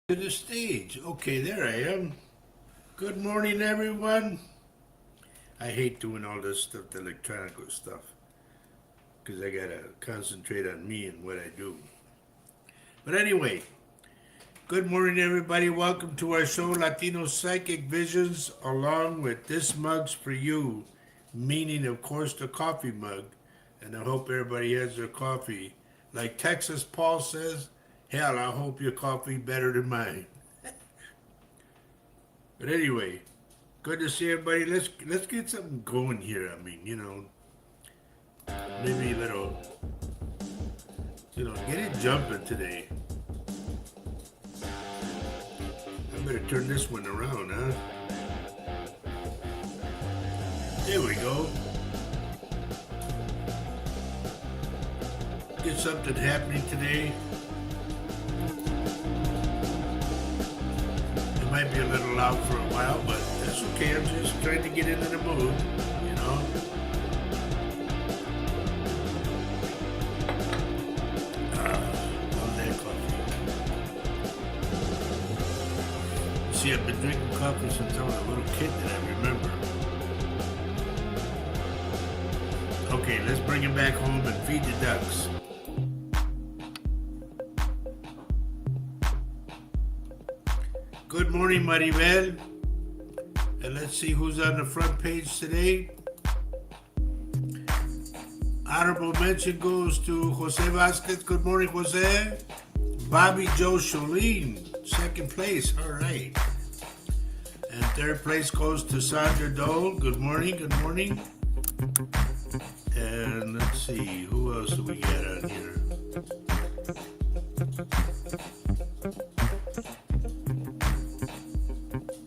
To the stage. Okay, there I am. Good morning, everyone. I hate doing all this stuff, the electronic stuff, because I gotta concentrate on me and what I do. But anyway, good morning, everybody. Welcome to our show, Latino Psychic Visions, along with This Mug's for You, meaning, of course, the coffee mug. And I hope everybody has their coffee. Like Texas Paul says, hell, I hope your coffee better than mine. But anyway, good to see everybody. Let's get something going here. I mean, maybe a little, get it jumping today. I better turn this one around, huh? There we go. Get something happening today. It might be a little loud for a while, but that's okay. I'm just trying to get into the mood, you know. Love that coffee. See, I've been drinking coffee since I was a little kid that I remember. Okay, let's bring it back home and feed the ducks. Good morning, Maribel. And let's see who's on the front page today. Honorable mention goes to Jose Vasquez. Good morning, Jose. Bobby Joe Cholin, second place. All right. And third place goes to Sandra Dole. Good morning, good morning. And let's see, who else do we got on here?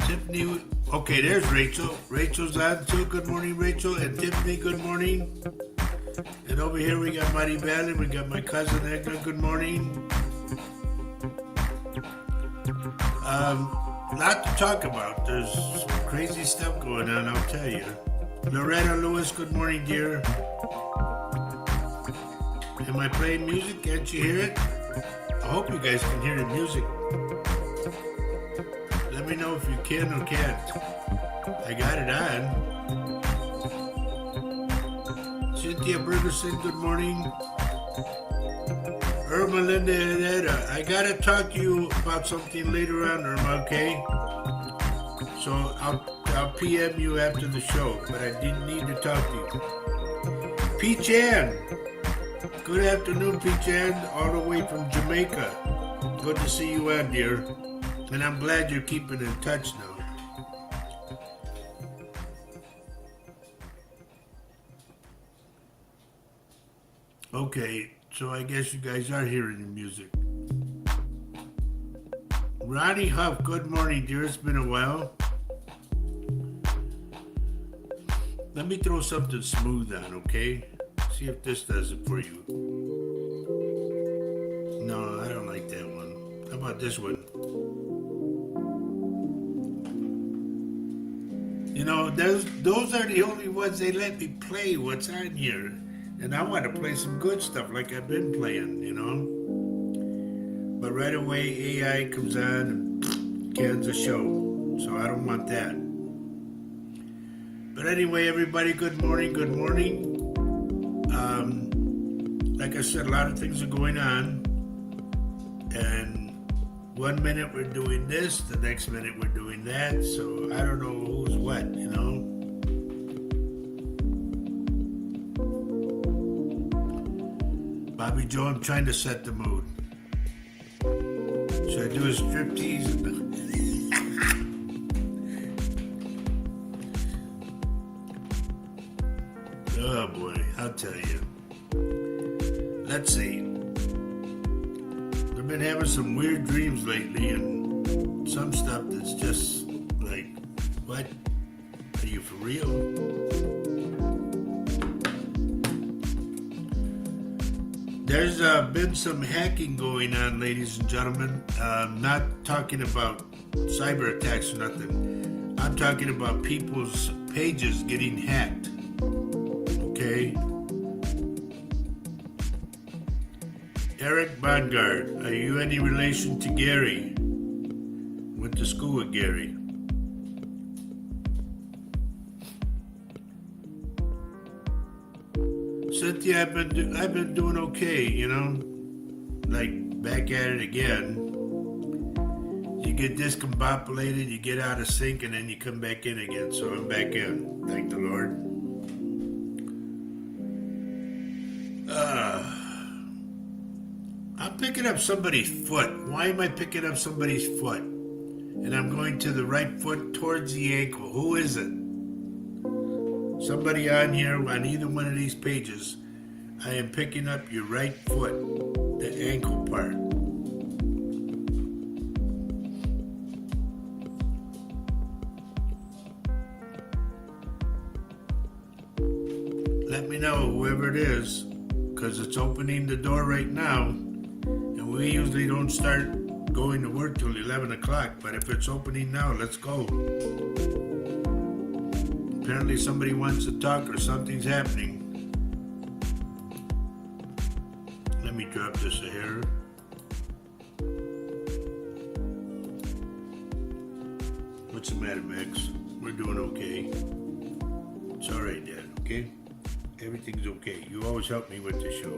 Tiffany, okay, there's Rachel. Rachel's on too. Good morning, Rachel. And Tiffany, good morning. And over here we got Maribel and we got my cousin Edgar. Good morning. Lot to talk about. There's some crazy stuff going on, I'll tell you. Loretta Lewis, good morning, dear. Am I playing music? Can't you hear it? I hope you guys can hear the music. Let me know if you can or can't. I got it on. Cynthia Bergerson, good morning. Irma Linda Herrera, I gotta talk to you about something later on, Irma, okay? So I'll PM you after the show, but I didn't need to talk to you. Peach Ann, good afternoon, Peach Ann, all the way from Jamaica. Good to see you on, dear. And I'm glad you're keeping in touch now. Okay, so I guess you guys are hearing the music. Ronnie Huff, good morning, dear. It's been a while. Let me throw something smooth on, okay? See if this does it for you. No, I don't like that one. How about this one? You know, those are the only ones they let me play what's on here. And I want to play some good stuff like I've been playing, you know. But right away, AI comes on and cans the show. So I don't want that. But anyway, everybody, good morning, good morning. Like I said, a lot of things are going on. And 1 minute we're doing this, the next minute we're doing that. So I don't know who's what, you know. Bobby Joe, I'm trying to set the mood. Should I do a striptease? Oh boy, I'll tell you. Let's see. I've been having some weird dreams lately and some stuff that's just like, what? Are you for real? There's been some hacking going on, ladies and gentlemen. I'm not talking about cyber attacks or nothing. I'm talking about people's pages getting hacked. Okay? Eric Bongard, are you any relation to Gary? went to school with Gary. Cynthia, I've been doing okay, you know. Like back at it again. You get discombobulated, you get out of sync, and then you come back in again. So I'm back in. Thank the Lord. I'm picking up somebody's foot. Why am I picking up somebody's foot? And I'm going to the right foot towards the ankle. Who is it? Somebody on here, on either one of these pages, I am picking up your right foot, the ankle part. Let me know, whoever it is, because it's opening the door right now, and we usually don't start going to work till 11 o'clock, but if it's opening now, let's go. Apparently somebody wants to talk or something's happening. Let me drop this a hair. What's the matter, Max? We're doing okay. It's all right, Dad, okay? Everything's okay. You always help me with the show.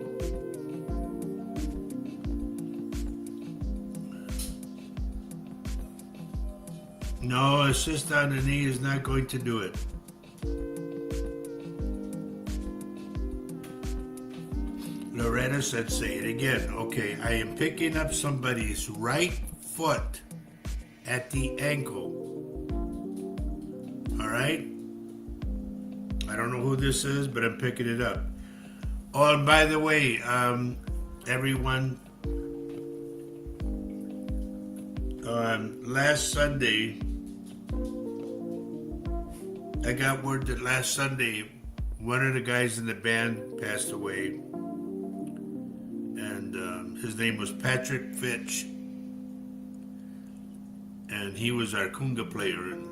No, assist on the knee is not going to do it. Loretta said, say it again. Okay, I am picking up somebody's right foot at the ankle. All right? I don't know who this is, but I'm picking it up. Oh, and by the way, everyone, last Sunday, I got word that last Sunday, one of the guys in the band passed away. And his name was Patrick Fitch. And he was our conga player. And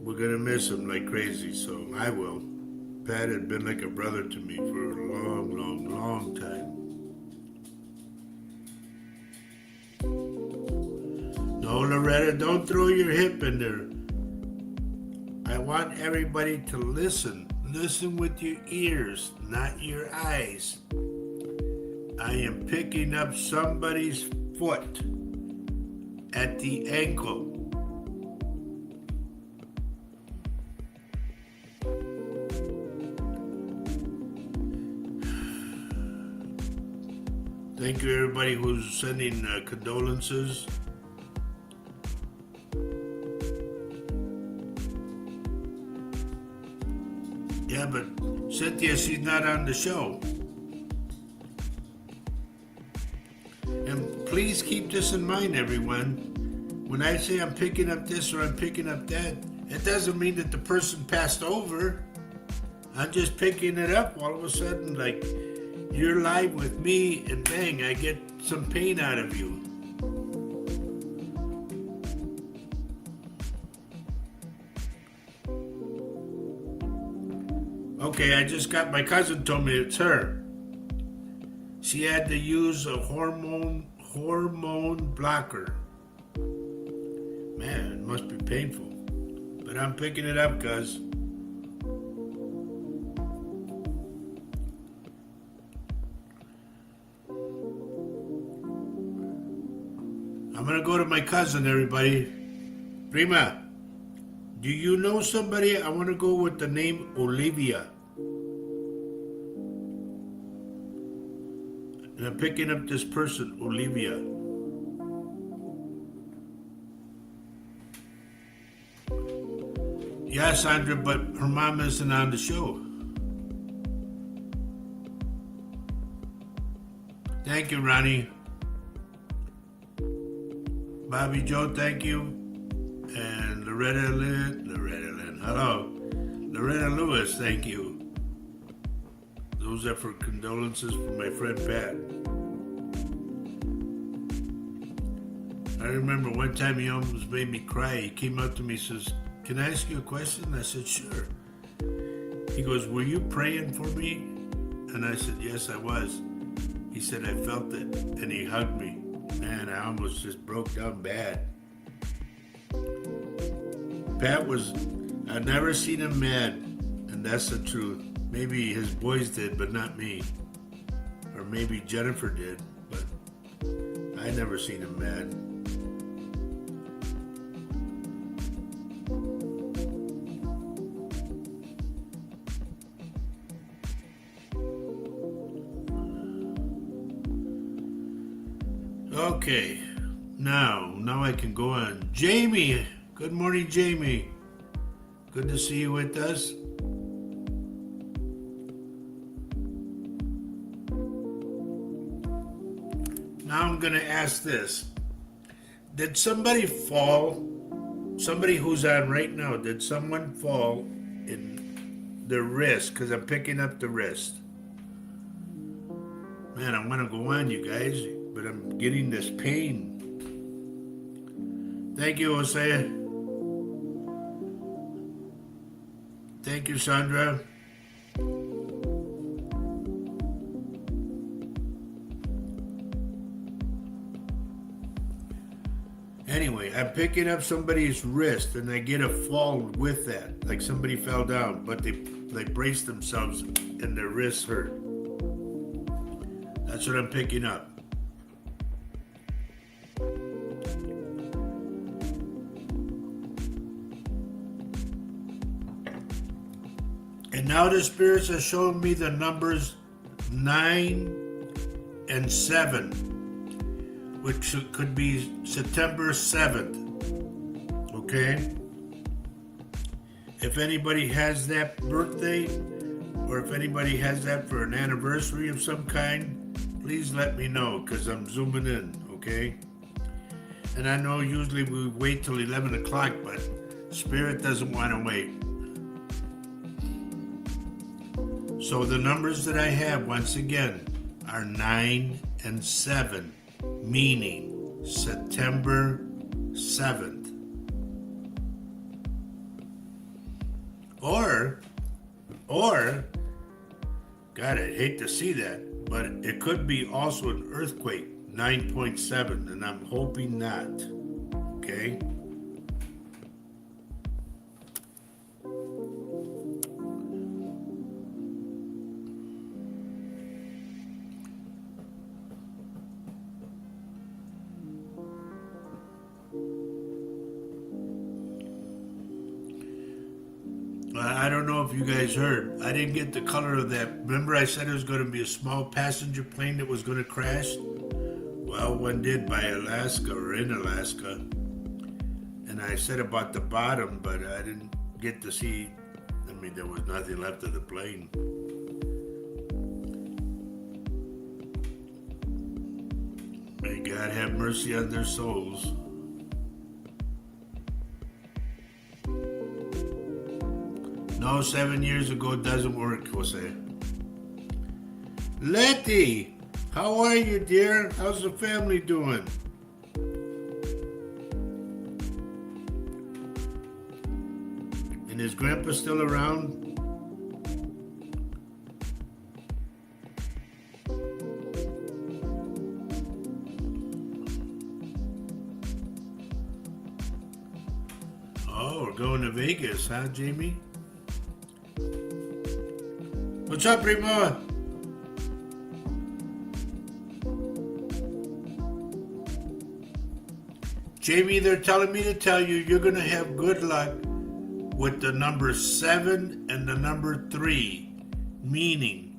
we're going to miss him like crazy, so I will. Pat had been like a brother to me for a long, long, long time. No, Loretta, don't throw your hip in there. I want everybody to listen. Listen with your ears, not your eyes. I am picking up somebody's foot at the ankle. Thank you, everybody who's sending condolences. Yeah, but Cynthia, she's not on the show. And please keep this in mind, everyone. When I say I'm picking up this or I'm picking up that, it doesn't mean that the person passed over. I'm just picking it up. All of a sudden, like, you're live with me, and bang, I get some pain out of you. Okay, I just got, my cousin told me it's her. She had to use a hormone blocker. Man, it must be painful. But I'm picking it up, cuz. I'm gonna go to my cousin, everybody. Prima, do you know somebody? I want to go with the name Olivia. And I'm picking up this person, Olivia. Yeah, Sandra, but her mom isn't on the show. Thank you, Ronnie. Bobby Joe, thank you. And Loretta Lynn, hello. Loretta Lewis, thank you. Those are for condolences from my friend Pat. I remember one time he almost made me cry. He came up to me and says, "Can I ask you a question?" I said, "Sure." He goes, "Were you praying for me?" And I said, "Yes, I was." He said, "I felt it." And he hugged me. Man, I almost just broke down bad. I've never seen him mad, and that's the truth. Maybe his boys did, but not me. Or maybe Jennifer did, but I never seen him mad. Okay, now I can go on. Jamie, good morning, Jamie. Good to see you with us. Now I'm going to ask this. Did somebody fall? Somebody who's on right now, did someone fall in the wrist? Because I'm picking up the wrist. Man, I want to go on, you guys, but I'm getting this pain. Thank you, Jose. Thank you, Sandra. Anyway, I'm picking up somebody's wrist and I get a fall with that. Like somebody fell down, but they braced themselves and their wrists hurt. That's what I'm picking up. And now the spirits are showing me the numbers 9 and 7, which could be September 7th. Okay? If anybody has that birthday, or if anybody has that for an anniversary of some kind, please let me know, because I'm zooming in, okay? And I know usually we wait till 11 o'clock, but Spirit doesn't want to wait. So the numbers that I have, once again, are 9 and 7, meaning September 7th. Or, God, I hate to see that, but it could be also an earthquake, 9.7, and I'm hoping not, okay? I don't know if you guys heard. I didn't get the color of that. Remember I said it was going to be a small passenger plane that was going to crash? Well, one did by Alaska or in Alaska. And I said about the bottom, but I didn't get to see. I mean, there was nothing left of the plane. May God have mercy on their souls. No, 7 years ago doesn't work, Jose. Letty, how are you, dear? How's the family doing? And is Grandpa still around? Oh, we're going to Vegas, huh, Jamie? What's up, Primo? Jamie, they're telling me to tell you you're going to have good luck with the number 7 and the number 3. Meaning,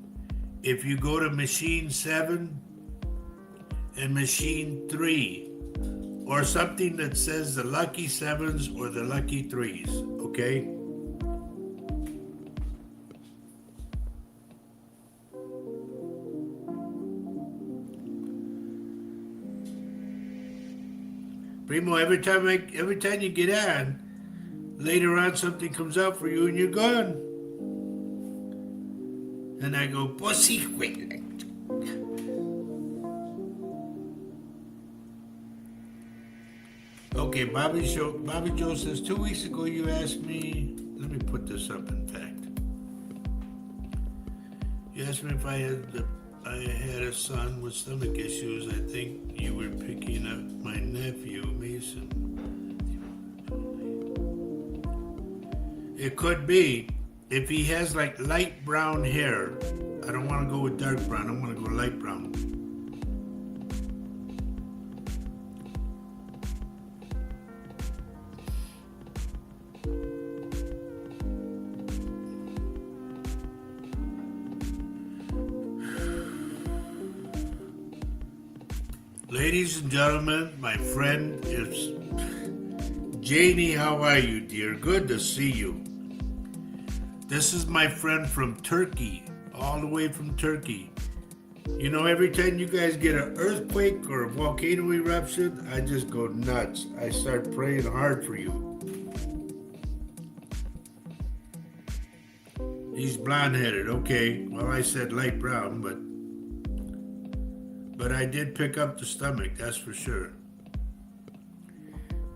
if you go to machine 7 and machine 3, or something that says the lucky 7s or the lucky 3s, okay? Primo, every time you get on, later on something comes out for you and you're gone. And I go, pussy. Okay, Bobby Joe says, 2 weeks ago you asked me, let me put this up in fact. You asked me if I had I had a son with stomach issues. I think you were picking up my nephew, Mason. It could be. If he has like light brown hair, I don't want to go with dark brown. I want to go light brown. Ladies and gentlemen, my friend is Janie. How are you, dear? Good to see you. This is my friend from Turkey, all the way from Turkey. You know, every time you guys get an earthquake or a volcano eruption, I just go nuts. I start praying hard for you. He's blonde-headed. Okay, well, I said light brown, but I did pick up the stomach, that's for sure.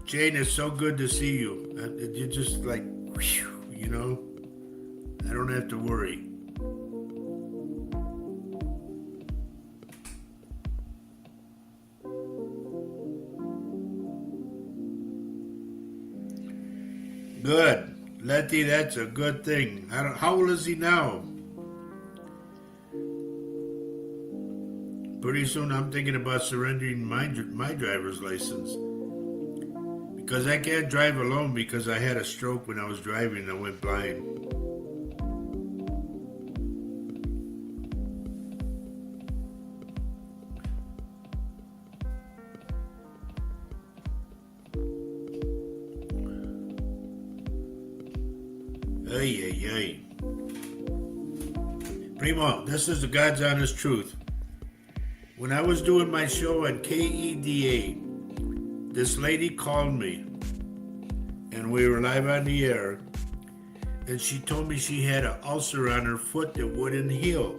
Jane, it's so good to see you. You're just like, whew, you know? I don't have to worry. Good. Letty, that's a good thing. How old is he now? Pretty soon I'm thinking about surrendering my driver's license. Because I can't drive alone because I had a stroke when I was driving and I went blind. Ay, ay, ay. Primo, this is the God's honest truth. When I was doing my show on KEDA, this lady called me, and we were live on the air, and she told me she had an ulcer on her foot that wouldn't heal.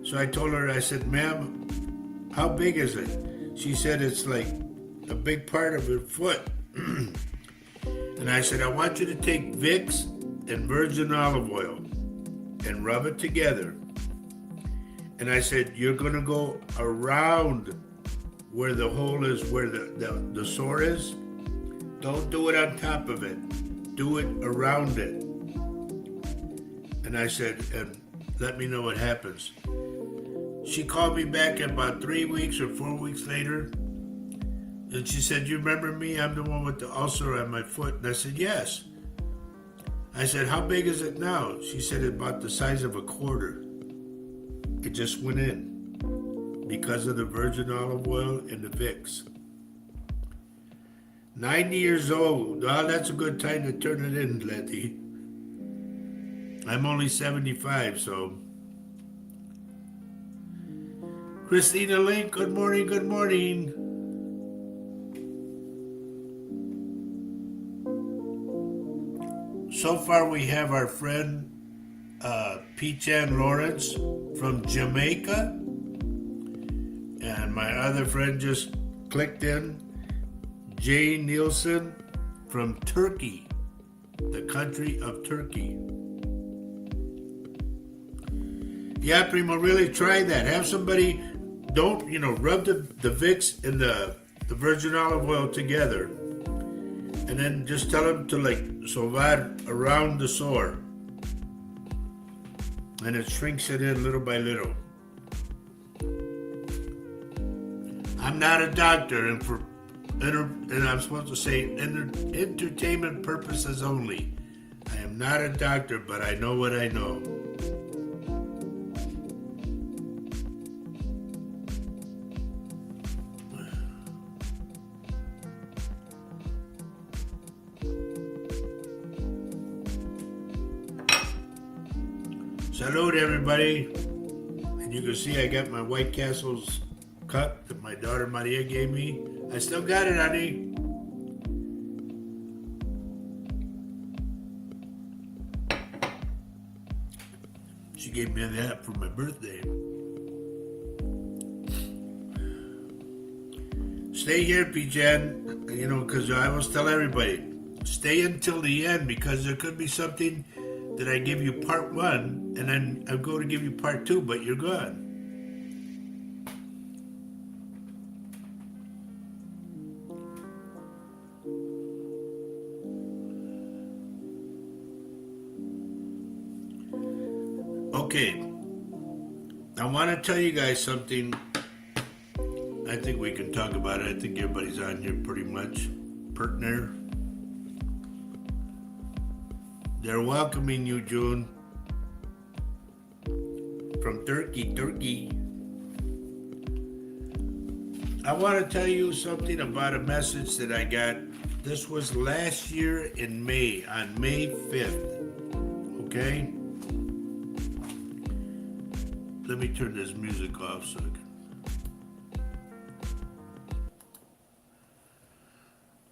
So I told her, I said, ma'am, how big is it? She said it's like a big part of her foot. And I said, I want you to take Vicks and virgin olive oil and rub it together. And I said, you're going to go around where the hole is, where the sore is. Don't do it on top of it. Do it around it. And I said, and let me know what happens. She called me back about 3 weeks or 4 weeks later. And she said, you remember me? I'm the one with the ulcer on my foot. And I said, yes. I said, how big is it now? She said, about the size of a quarter. It just went in because of the virgin olive oil and the Vicks. 90 years old. Oh, that's a good time to turn it in, Letty. I'm only 75, so. Christina Link, good morning, good morning. So far we have our friend P-Chan Lawrence from Jamaica, and my other friend just clicked in, Jay Nielsen from Turkey, the country of Turkey. Yeah, Primo, really try that. Have somebody, don't, rub the Vicks and the virgin olive oil together, and then just tell them to sovar around the sore. And it shrinks it in little by little. I'm not a doctor, and I'm supposed to say entertainment purposes only. I am not a doctor, but I know what I know. Salute, everybody. And you can see I got my White Castle's cup that my daughter Maria gave me. I still got it, honey. She gave me that for my birthday. Stay here, P-Jan, because I always tell everybody, stay until the end, because there could be something that I give you part one, and then I go to give you part two, but you're gone. Okay, I want to tell you guys something. I think we can talk about it. I think everybody's on here pretty much. Partner. They're welcoming you, June. From Turkey. I want to tell you something about a message that I got. This was last year in May, on May 5th. Okay? Let me turn this music off so I can.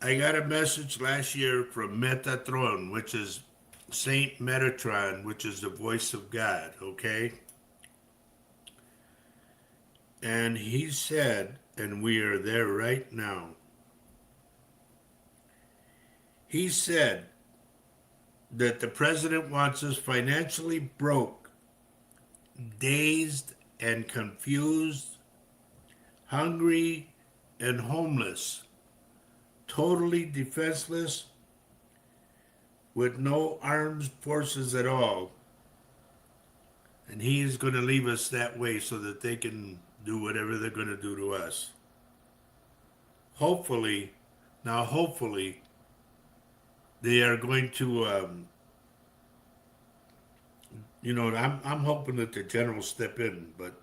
I got a message last year from Metatron, which is Saint Metatron, which is the voice of God, okay? And he said, and we are there right now, he said that the president wants us financially broke, dazed and confused, hungry and homeless, totally defenseless, with no armed forces at all. And he is going to leave us that way so that they can do whatever they're going to do to us. Hopefully, they are going to, I'm hoping that the general step in, but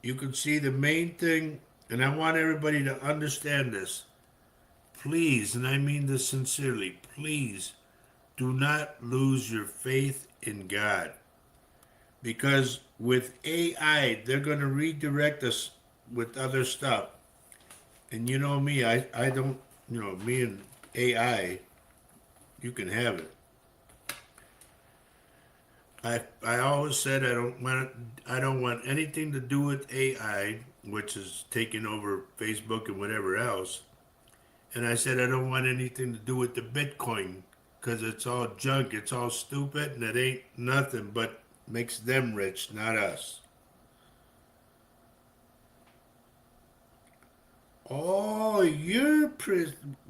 you can see the main thing, and I want everybody to understand this. Please, and I mean this sincerely, please do not lose your faith in God. Because with AI, they're going to redirect us with other stuff. And you know me, I don't, me and AI, you can have it. I always said I don't want anything to do with AI, which is taking over Facebook and whatever else. And I said I don't want anything to do with the Bitcoin because it's all junk, it's all stupid, and it ain't nothing but makes them rich, not us. Oh, you're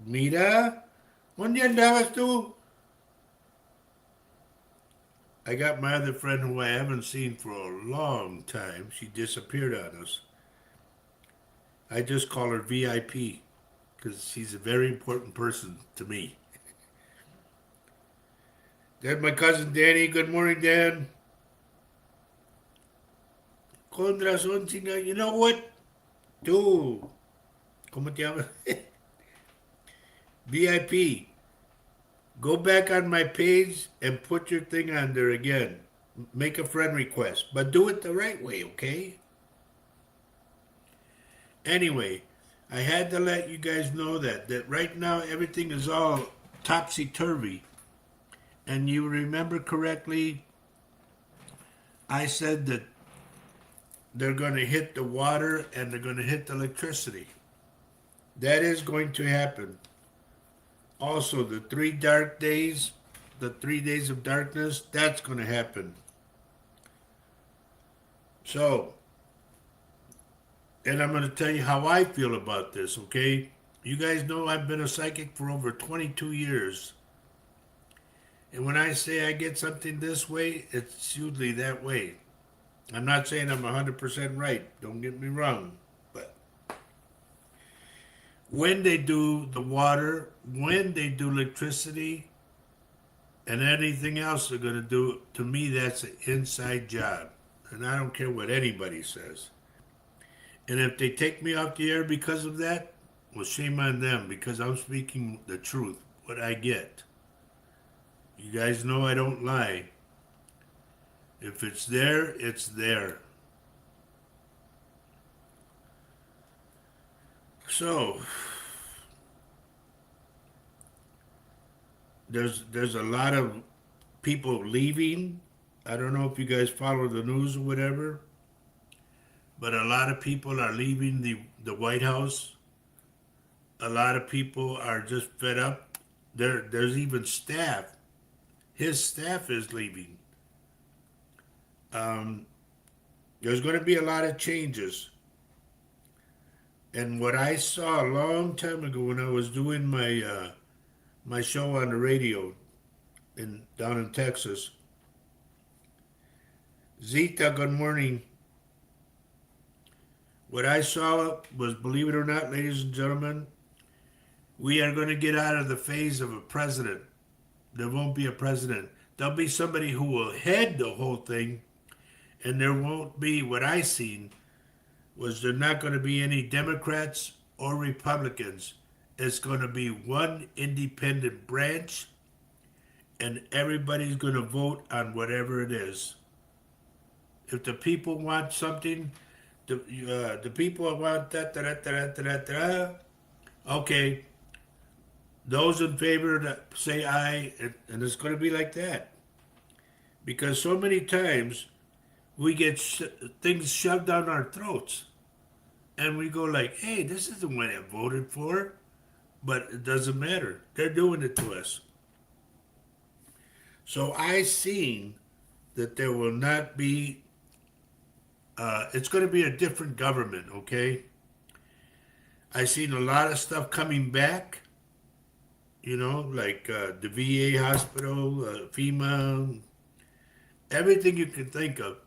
Mira, ¿dónde andabas tú? I got my other friend who I haven't seen for a long time. She disappeared on us. I just call her VIP because she's a very important person to me. There's my cousin Danny. Good morning, Dan. Con razón, chinga. You know what? Tú, ¿cómo te llamas? VIP. Go back on my page and put your thing on there again. Make a friend request, but do it the right way, okay? Anyway, I had to let you guys know that right now everything is all topsy-turvy. And you remember correctly, I said that they're going to hit the water and they're going to hit the electricity. That is going to happen. Also, the 3 dark days, the 3 days of darkness, that's going to happen. So, and I'm going to tell you how I feel about this, okay? You guys know I've been a psychic for over 22 years. And when I say I get something this way, it's usually that way. I'm not saying I'm 100% right. Don't get me wrong. But when they do the water, when they do electricity, and anything else they're going to do, to me, that's an inside job. And I don't care what anybody says. And if they take me off the air because of that, well, shame on them, because I'm speaking the truth, what I get. You guys know I don't lie. If it's there, it's there. So, there's a lot of people leaving. I don't know if you guys follow the news or whatever, but a lot of people are leaving the White House. A lot of people are just fed up. There's even staff his staff is leaving. Um, there's going to be a lot of changes. And what I saw a long time ago when I was doing my show on the radio down in Texas, Zita, good morning. What I saw was, believe it or not, ladies and gentlemen, we are going to get out of the phase of a president. There won't be a president. There'll be somebody who will head the whole thing, and there won't be, what I seen was there not going to be any Democrats or Republicans. It's going to be one independent branch, and everybody's going to vote on whatever it is. If the people want something, the people want that. Okay, those in favor say aye, and it's going to be like that. Because so many times we get things shoved down our throats, and we go like, hey, this isn't what I voted for, but it doesn't matter. They're doing it to us. So I seen that there will not be, it's going to be a different government, okay? I seen a lot of stuff coming back, like the VA hospital, FEMA, everything you can think of.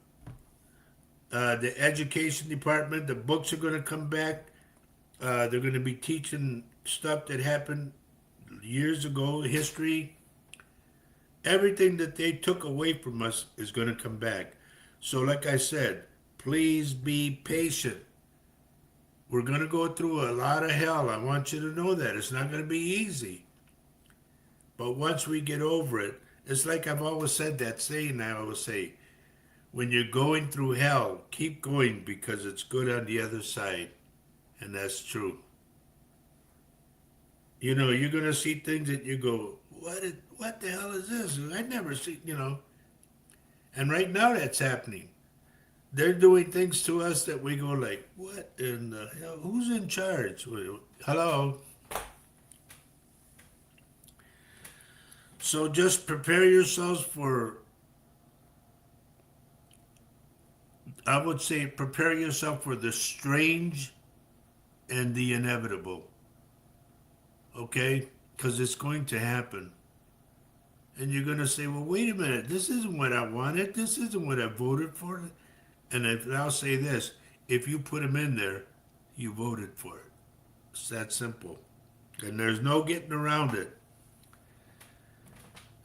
The education department, the books are going to come back. They're going to be teaching stuff that happened years ago, history. Everything that they took away from us is going to come back. So like I said, please be patient. We're going to go through a lot of hell. I want you to know that. It's not going to be easy. But once we get over it, it's like I've always said that saying I always say, when you're going through hell, keep going because it's good on the other side. And that's true. You're going to see things that you go, what the hell is this? I never see, And right now that's happening. They're doing things to us that we go like, what in the hell? Who's in charge? Hello? So just prepare yourselves for, I would say, prepare yourself for the strange and the inevitable. Okay? Because it's going to happen. And you're going to say, well, wait a minute. This isn't what I wanted. This isn't what I voted for. And I'll say this. If you put them in there, you voted for it. It's that simple. And there's no getting around it.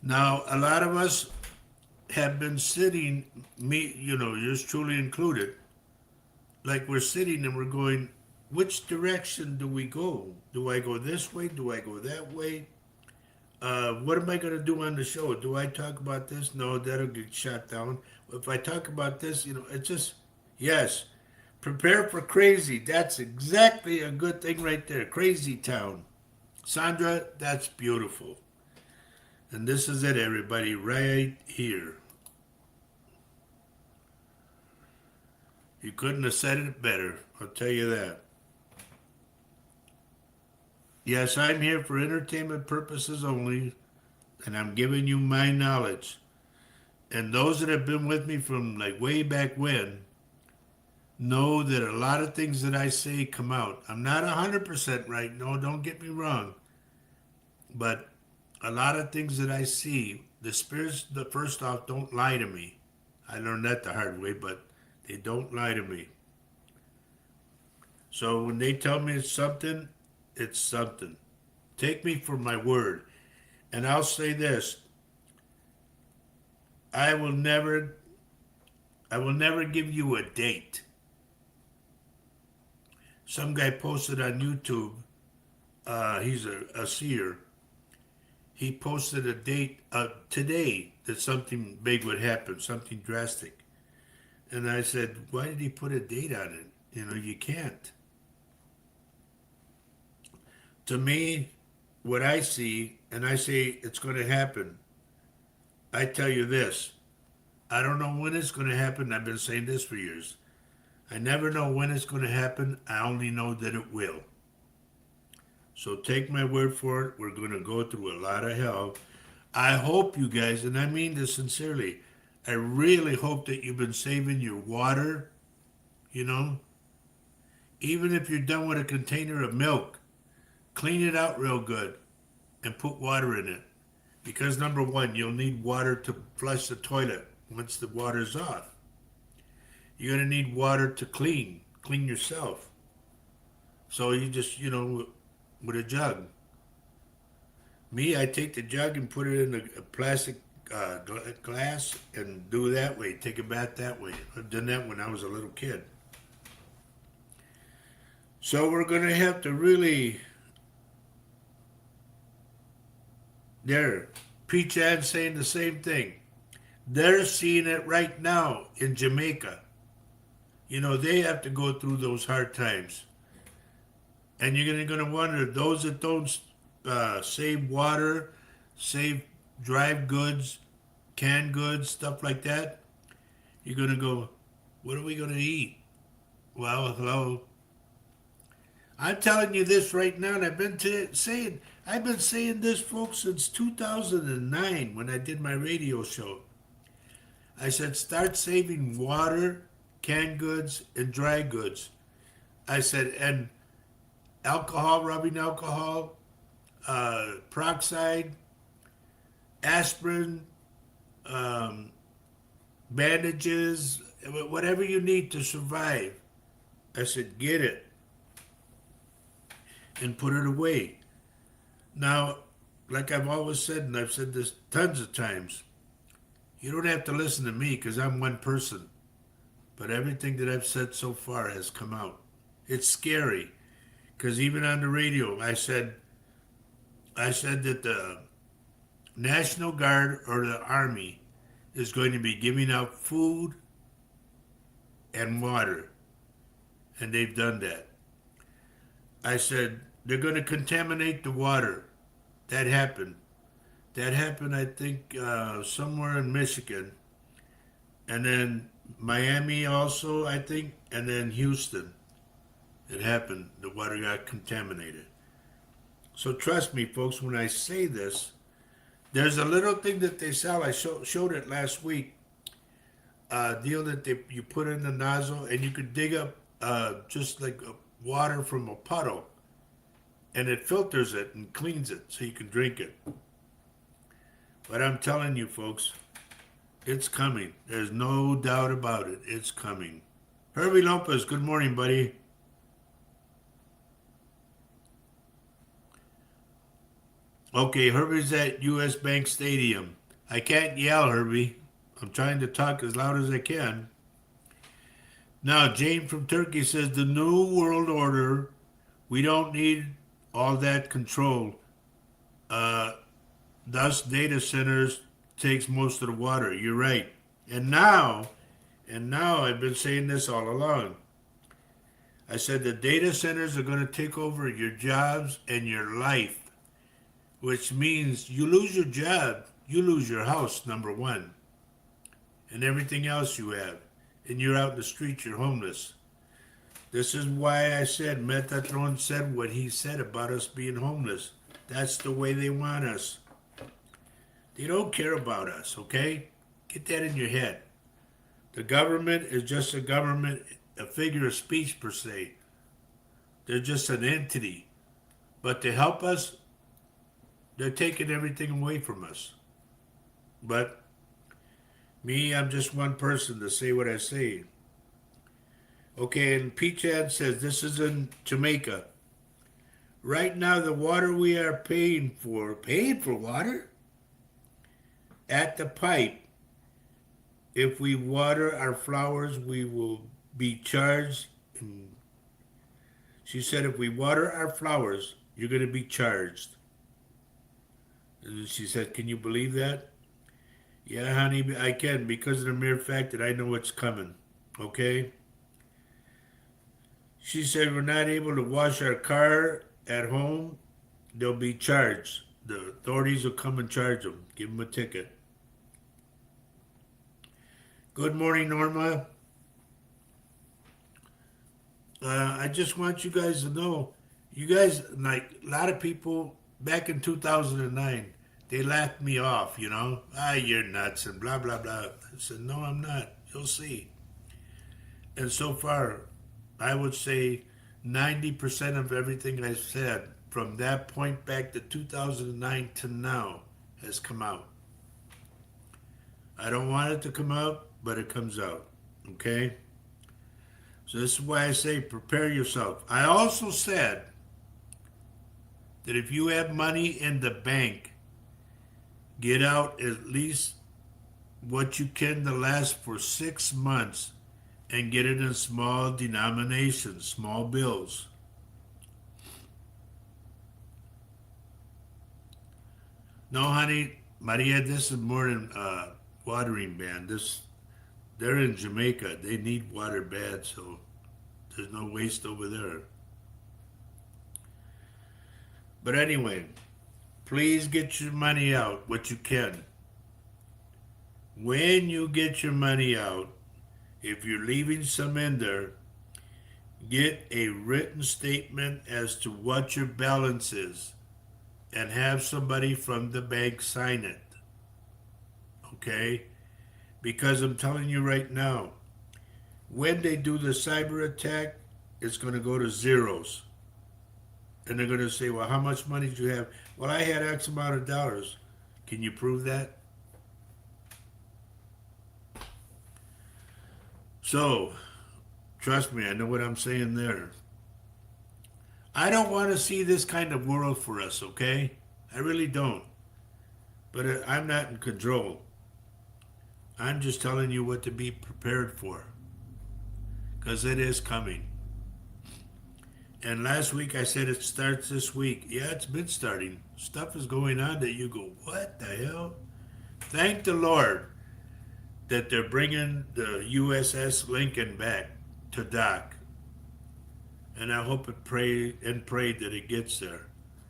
Now, a lot of us have been sitting, yours truly included, like we're sitting and we're going, which direction do we go? Do I go this way? Do I go that way? What am I going to do on the show? Do I talk about this? No, that'll get shot down. If I talk about this, it's just, yes, prepare for crazy. That's exactly a good thing right there. Crazy town. Sandra, that's beautiful. And this is it, everybody, right here. You couldn't have said it better, I'll tell you that. Yes, I'm here for entertainment purposes only, and I'm giving you my knowledge. And those that have been with me from like way back when know that a lot of things that I say come out. I'm not 100% right, no, don't get me wrong. But a lot of things that I see, the spirits, first off, don't lie to me. I learned that the hard way, but they don't lie to me. So when they tell me it's something, it's something. Take me for my word. And I'll say this. I will never give you a date. Some guy posted on YouTube, he's a seer. He posted a date today that something big would happen, something drastic. And I said, why did he put a date on it? You can't. To me, what I see, and I say it's going to happen, I tell you this. I don't know when it's going to happen. I've been saying this for years. I never know when it's going to happen. I only know that it will. So take my word for it. We're going to go through a lot of hell. I hope you guys, and I mean this sincerely, I really hope that you've been saving your water, you know. Even if you're done with a container of milk, clean it out real good and put water in it. Because number one, you'll need water to flush the toilet once the water's off. You're going to need water to clean yourself. So you just, with a jug. Me, I take the jug and put it in a plastic glass and do it that way. Take a bath that way. I've done that when I was a little kid. So we're going to have to really, there, Peach Ann saying the same thing. They're seeing it right now in Jamaica. They have to go through those hard times. And you're going to wonder, those that don't save water, save dried goods, canned goods, stuff like that, you're going to go, what are we going to eat? Well, hello. I'm telling you this right now, and I've been saying this, folks, since 2009 when I did my radio show. I said, start saving water, canned goods, and dry goods. I said, and alcohol, rubbing alcohol, peroxide, aspirin, bandages, whatever you need to survive. I said, get it and put it away. Now, like I've always said, and I've said this tons of times, you don't have to listen to me because I'm one person. But everything that I've said so far has come out. It's scary because even on the radio, I said that the National Guard or the Army is going to be giving out food and water. And they've done that. I said, they're going to contaminate the water. That happened. That happened, I think, somewhere in Michigan. And then Miami also, I think, and then Houston. It happened. The water got contaminated. So trust me, folks, when I say this, there's a little thing that they sell. I showed it last week. Deal that you put in the nozzle, and you could dig up just like water from a puddle, and it filters it and cleans it so you can drink it. But I'm telling you, folks, it's coming. There's no doubt about it. It's coming. Herbie Lopez, good morning, buddy. Okay, Herbie's at U.S. Bank Stadium. I can't yell, Herbie. I'm trying to talk as loud as I can. Now, Jane from Turkey says, the New World Order, we don't need all that control. Thus, data centers takes most of the water. You're right. And now, I've been saying this all along. I said the data centers are going to take over your jobs and your life, which means you lose your job, you lose your house, number one, and everything else you have. And you're out in the streets, you're homeless. This is why I said Metatron said what he said about us being homeless. That's the way they want us. They don't care about us, okay? Get that in your head. The government is just a government, a figure of speech per se. They're just an entity. But to help us, they're taking everything away from us. But me, I'm just one person to say what I say. Okay, and Peachad says this is in Jamaica. Right now, the water we are paying for water? At the pipe. If we water our flowers, we will be charged. She said, if we water our flowers, you're going to be charged. And she said, can you believe that? Yeah, honey, I can, because of the mere fact that I know it's coming. Okay? She said, we're not able to wash our car at home. They'll be charged. The authorities will come and charge them. Give them a ticket. Good morning, Norma. I just want you guys to know, you guys, like a lot of people back in 2009, they laughed me off, you know. Ah, you're nuts and blah, blah, blah. I said, no, I'm not. You'll see. And so far, I would say 90% of everything I said from that point back to 2009 to now has come out. I don't want it to come out, but it comes out. Okay? So this is why I say prepare yourself. I also said that if you have money in the bank, get out at least what you can to last for 6 months and get it in small denominations, small bills. No, honey, Maria, this is more than watering ban. They're in Jamaica. They need water bad, so there's no waste over there. But anyway, please get your money out, what you can. When you get your money out, if you're leaving some in there, get a written statement as to what your balance is and have somebody from the bank sign it. Okay? Because I'm telling you right now, when they do the cyber attack, it's going to go to zeros. And they're going to say, well, how much money do you have? Well, I had X amount of dollars. Can you prove that? So, trust me, I know what I'm saying there. I don't want to see this kind of world for us, okay? I really don't. But I'm not in control. I'm just telling you what to be prepared for. Because it is coming. And last week I said it starts this week. Yeah, it's been starting. Stuff is going on that you go, what the hell? Thank the Lord that they're bringing the USS Lincoln back to dock. And I hope and pray that it gets there.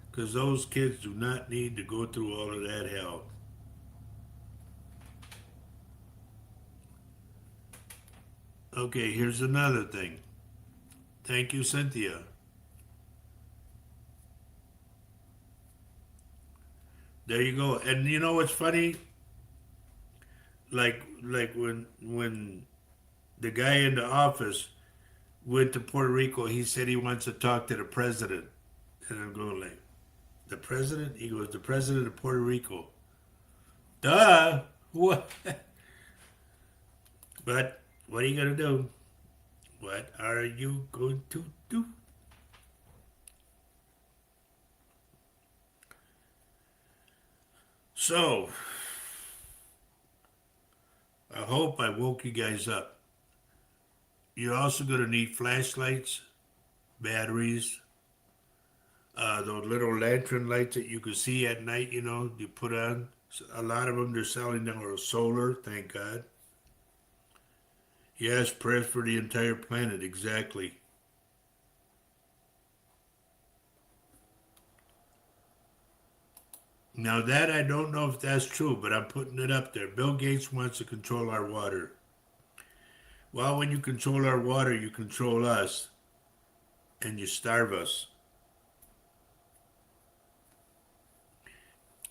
Because those kids do not need to go through all of that hell. Okay, here's another thing. Thank you, Cynthia. There you go. And you know what's funny? Like when the guy in the office went to Puerto Rico, he said he wants to talk to the president. And I'm going like, the president? He goes, the president of Puerto Rico. Duh! What? But what are you going to do? What are you going to do? So, I hope I woke you guys up. You're also going to need flashlights, batteries, those little lantern lights that you can see at night, you know, you put on. A lot of them they're selling now are solar, thank God. Yes, prayers for the entire planet, exactly. Now that I don't know if that's true, but I'm putting it up there. Bill Gates wants to control our water. Well, when you control our water, you control us and you starve us.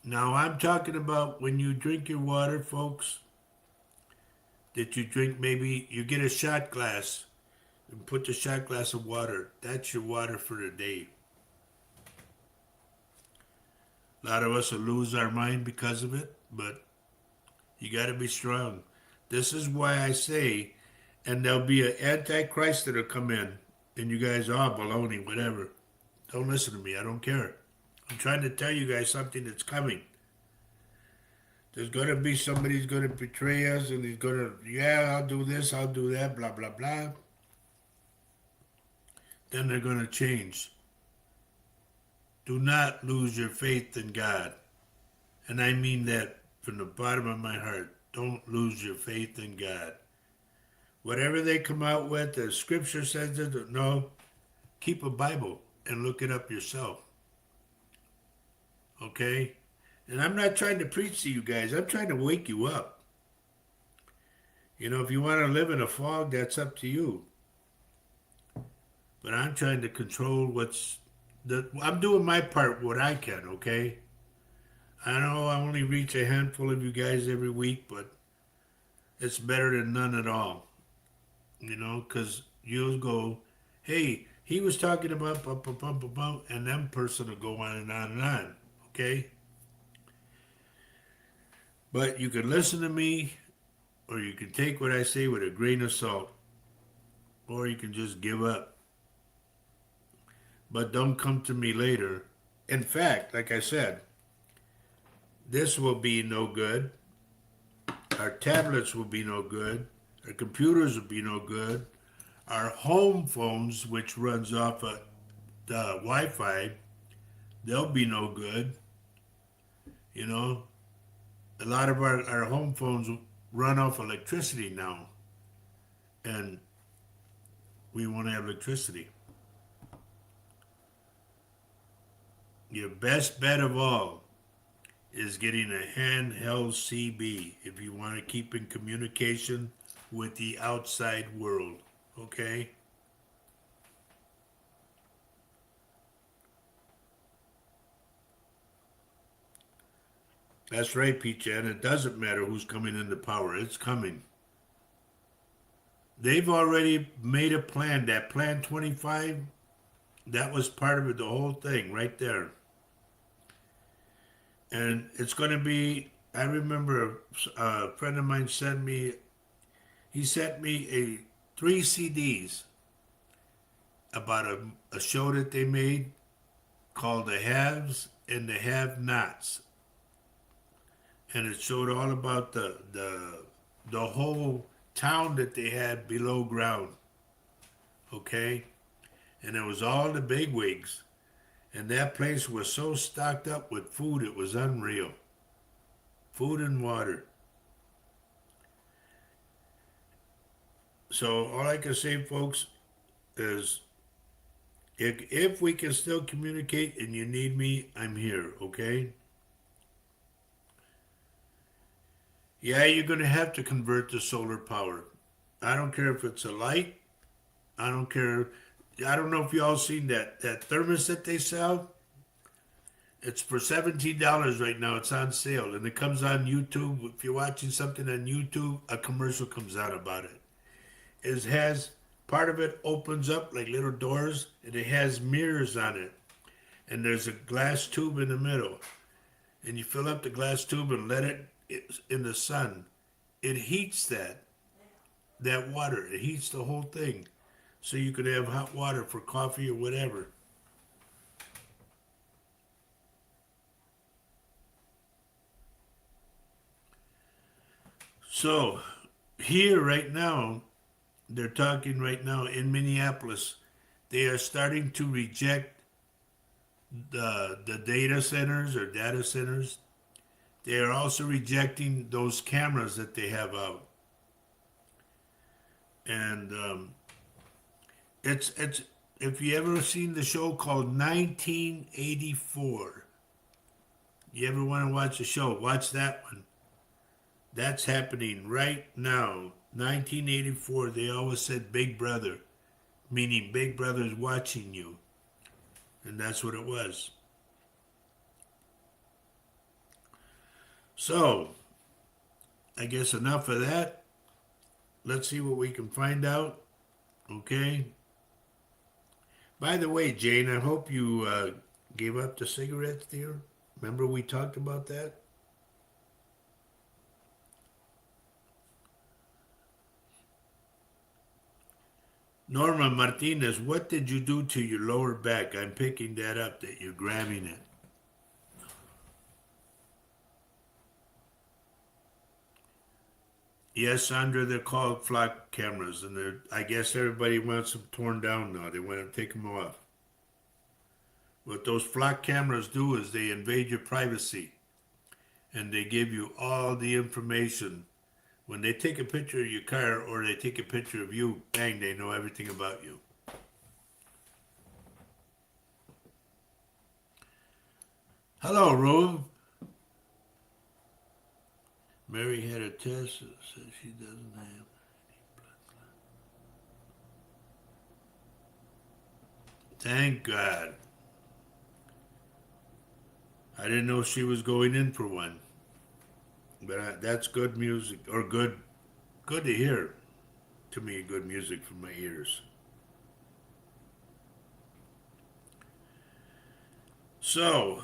Now I'm talking about when you drink your water, folks, that you drink maybe you get a shot glass and put the shot glass of water. That's your water for the day. A lot of us will lose our mind because of it, but you got to be strong. This is why I say, and there'll be an antichrist that'll come in, and you guys are baloney, whatever. Don't listen to me. I don't care. I'm trying to tell you guys something that's coming. There's going to be somebody who's going to betray us, and he's going to, yeah, I'll do this, I'll do that, blah, blah, blah. Then they're going to change. Do not lose your faith in God. And I mean that from the bottom of my heart. Don't lose your faith in God. Whatever they come out with, the scripture says it, no, keep a Bible and look it up yourself. Okay? And I'm not trying to preach to you guys. I'm trying to wake you up. You know, if you want to live in a fog, that's up to you. But I'm trying to control I'm doing my part what I can, okay? I know I only reach a handful of you guys every week, but it's better than none at all. You know, because you'll go, hey, he was talking about, and them person will go on and on and on. Okay? But you can listen to me, or you can take what I say with a grain of salt, or you can just give up. But don't come to me later. In fact, like I said, this will be no good. Our tablets will be no good. Our computers will be no good. Our home phones, which runs off of the Wi-Fi, they'll be no good. You know, a lot of our home phones run off electricity now, and we won't have electricity. Your best bet of all is getting a handheld CB if you want to keep in communication with the outside world. Okay? That's right, Peach Ann. It doesn't matter who's coming into power. It's coming. They've already made a plan. That Plan 25, that was part of it, the whole thing right there. And it's going to be, I remember a friend of mine he sent me three CDs about a show that they made called The Haves and the Have-Nots. And it showed all about the whole town that they had below ground. Okay? And it was all the bigwigs. And that place was so stocked up with food, it was unreal. Food and water. So all I can say, folks, is if we can still communicate and you need me, I'm here, okay? Yeah, you're going to have to convert to solar power. I don't care if it's a light. I don't care. I don't know if you all seen that thermos that they sell. It's for $17 right now. It's on sale, and it comes on YouTube. If you're watching something on YouTube, a commercial comes out about it. It has part of it opens up like little doors, and it has mirrors on it, and there's a glass tube in the middle, and you fill up the glass tube and let it in the sun. It heats that water. It heats the whole thing, so you could have hot water for coffee or whatever. So here right now, they're talking right now in Minneapolis. They are starting to reject the data centers or data centers. They are also rejecting those cameras that they have out. And it's if you ever seen the show called 1984, you ever want to watch a show, watch that one. That's happening right now. 1984, they always said Big Brother, meaning Big Brother's watching you. And that's what it was. So, I guess enough of that. Let's see what we can find out. Okay? By the way, Jane, I hope you gave up the cigarettes, dear. Remember we talked about that? Norma Martinez, what did you do to your lower back? I'm picking that up, that you're grabbing it. Yes, Sandra, they're called flock cameras, and I guess everybody wants them torn down now. They want to take them off. What those flock cameras do is they invade your privacy, and they give you all the information. When they take a picture of your car or they take a picture of you, bang, they know everything about you. Hello, Rube. Mary had a test that said she doesn't have any blood clot. Thank God. I didn't know she was going in for one. But that's good music, or good to hear. To me, good music for my ears. So,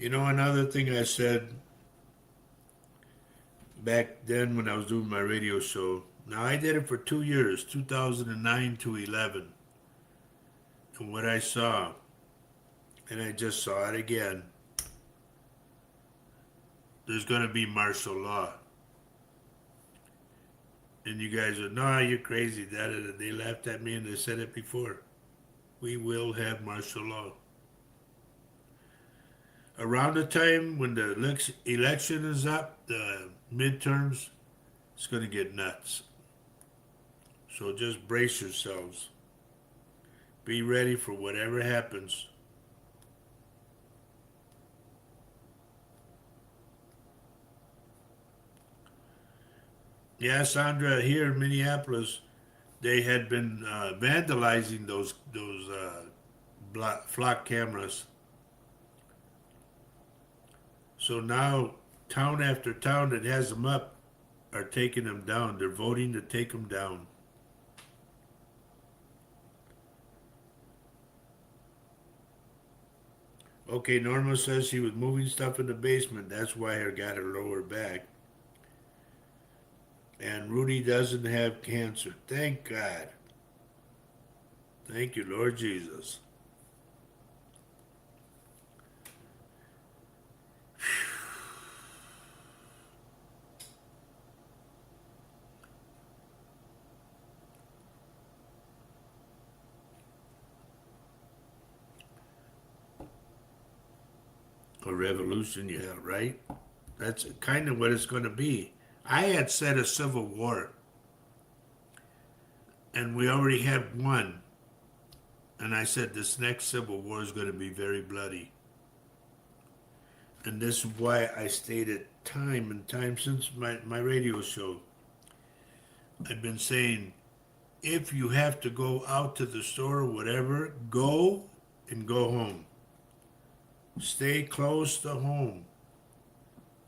another thing I said back then when I was doing my radio show. Now, I did it for 2 years, 2009 to 11. And what I saw, and I just saw it again, there's going to be martial law. And you guys are, no, you're crazy. They laughed at me and they said it before. We will have martial law. Around the time when the election is up, the midterms, it's going to get nuts. So just brace yourselves. Be ready for whatever happens. Yeah, Sandra, here in Minneapolis, they had been vandalizing those flock cameras. So now, town after town that has them up are taking them down. They're voting to take them down. Okay, Norma says she was moving stuff in the basement. That's why her got her lower back. And Rudy doesn't have cancer. Thank God. Thank you, Lord Jesus. A revolution, yeah, right? That's kind of what it's going to be. I had said a civil war, and we already have one. And I said this next civil war is going to be very bloody. And this is why I stated time and time since my radio show. I've been saying, if you have to go out to the store or whatever, go and go home. Stay close to home.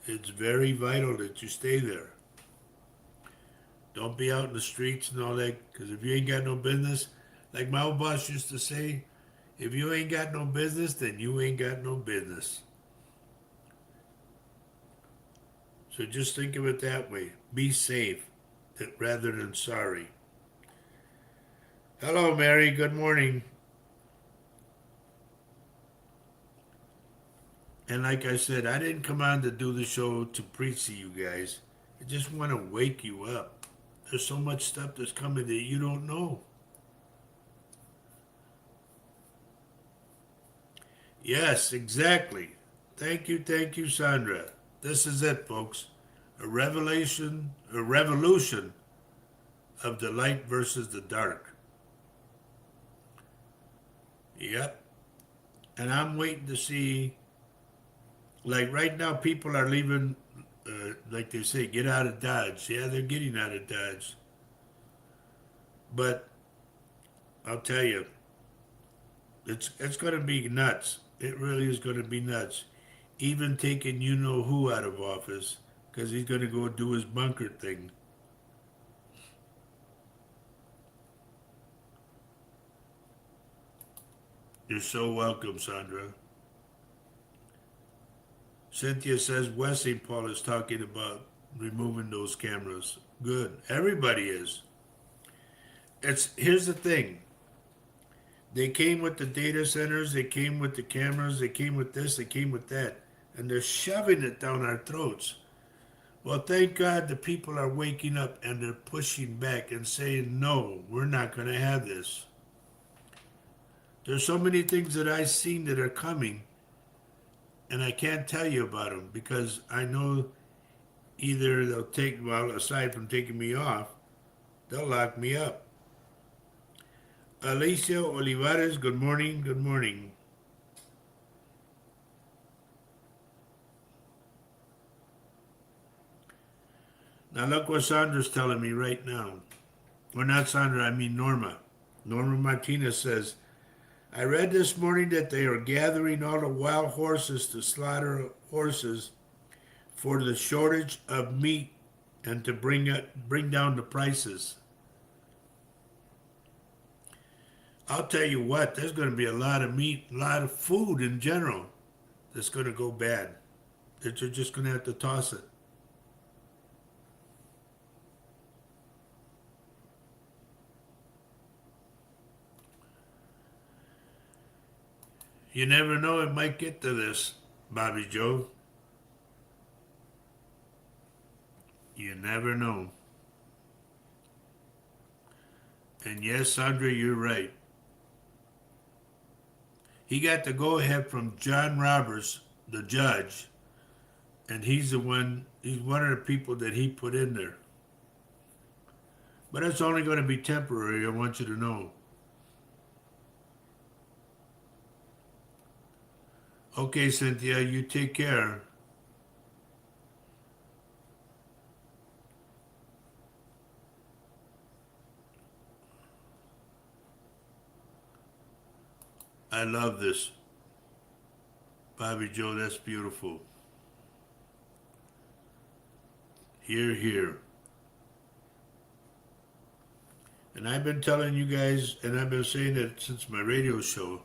It's very vital that you stay there. Don't be out in the streets and all that, because if you ain't got no business, like my old boss used to say, if you ain't got no business, then you ain't got no business. So just think of it that way. Be safe rather than sorry. Hello, Mary. Good morning. And like I said, I didn't come on to do the show to preach to you guys. I just want to wake you up. There's so much stuff that's coming that you don't know. Yes, exactly. Thank you, Sandra. This is it, folks. A revolution of the light versus the dark. Yep. And I'm waiting to see, like right now, people are leaving, like they say, get out of Dodge. Yeah, they're getting out of Dodge. But I'll tell you, it's going to be nuts. It really is going to be nuts. Even taking you know who out of office, because he's going to go do his bunker thing. You're so welcome, Sandra. Cynthia says Wessington is talking about removing those cameras. Good. Everybody is. Here's the thing. They came with the data centers, they came with the cameras, they came with this, they came with that. And they're shoving it down our throats. Well, thank God the people are waking up and they're pushing back and saying, no, we're not going to have this. There's so many things that I've seen that are coming, and I can't tell you about them because I know either they'll aside from taking me off, they'll lock me up. Alicia Olivares, good morning, good morning. Now look what Sandra's telling me right now. Or not Sandra, I mean Norma. Norma Martinez says, I read this morning that they are gathering all the wild horses to slaughter horses for the shortage of meat and to bring down the prices. I'll tell you what, there's going to be a lot of meat, a lot of food in general that's going to go bad. That you're just going to have to toss it. You never know, it might get to this, Bobby Joe. You never know. And yes, Sandra, you're right. He got the go ahead from John Roberts, the judge, and he's one of the people that he put in there. But it's only going to be temporary, I want you to know. Okay, Cynthia, you take care. I love this. Bobby Joe, that's beautiful. Here, here. And I've been telling you guys, and I've been saying it since my radio show,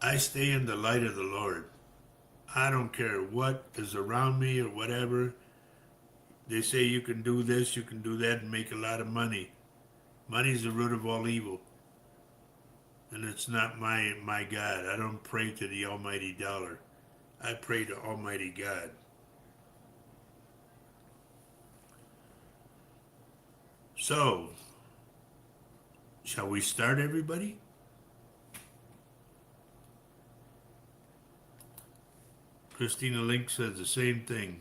I stay in the light of the Lord. I don't care what is around me or whatever. They say you can do this, you can do that, and make a lot of money. Money's the root of all evil. And it's not my God. I don't pray to the almighty dollar. I pray to Almighty God. So, shall we start, everybody? Christina Link says the same thing.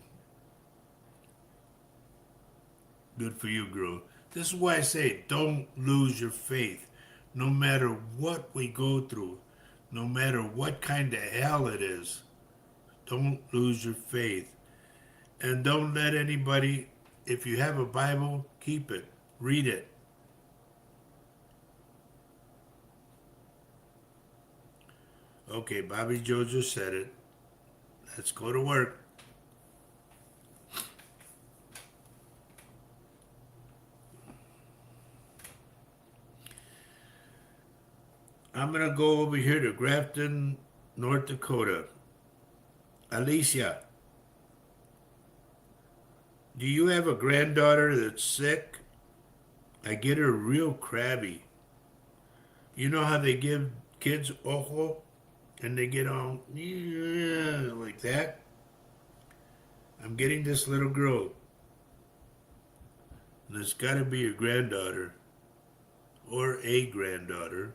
Good for you, girl. This is why I say don't lose your faith. No matter what we go through, no matter what kind of hell it is, don't lose your faith. And don't let anybody, if you have a Bible, keep it. Read it. Okay, Bobby Joe just said it. Let's go to work. I'm going to go over here to Grafton, North Dakota. Alicia, do you have a granddaughter that's sick? I get her real crabby. You know how they give kids ojo and they get all like that? I'm getting this little girl. And it's got to be your granddaughter or a granddaughter.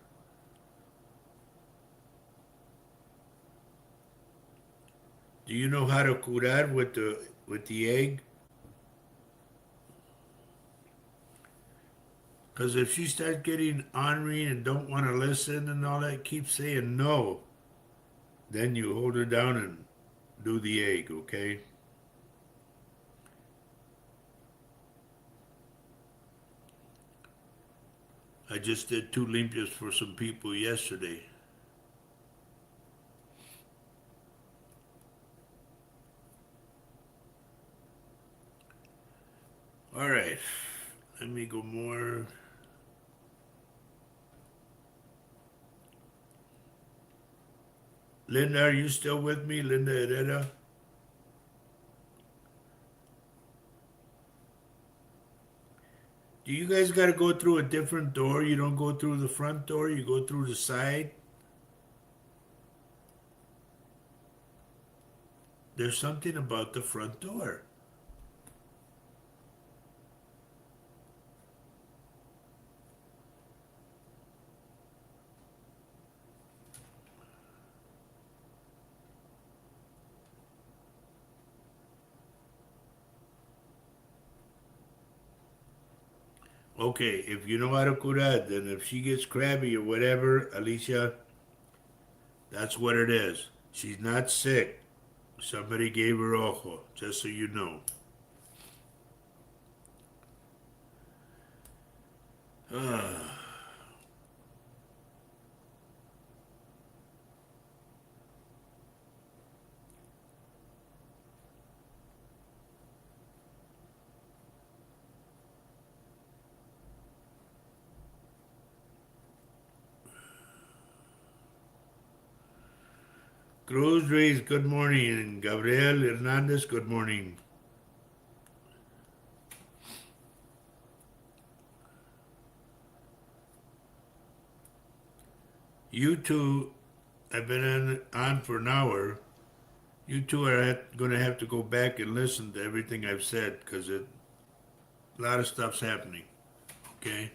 Do you know how to curar with the egg? Because if she starts getting ornery and don't want to listen and all that, keep saying no. Then you hold her down and do the egg, okay? I just did 2 limpias for some people yesterday. All right, let me go more. Linda, are you still with me? Linda Herrera? Do you guys got to go through a different door? You don't go through the front door, you go through the side? There's something about the front door. Okay, if you know how to curar, then if she gets crabby or whatever, Alicia, that's what it is. She's not sick. Somebody gave her ojo, just so you know. Cruz Reyes, good morning. And Gabriel Hernandez, good morning. You two, I've been on for an hour. You two are going to have to go back and listen to everything I've said because a lot of stuff's happening. Okay?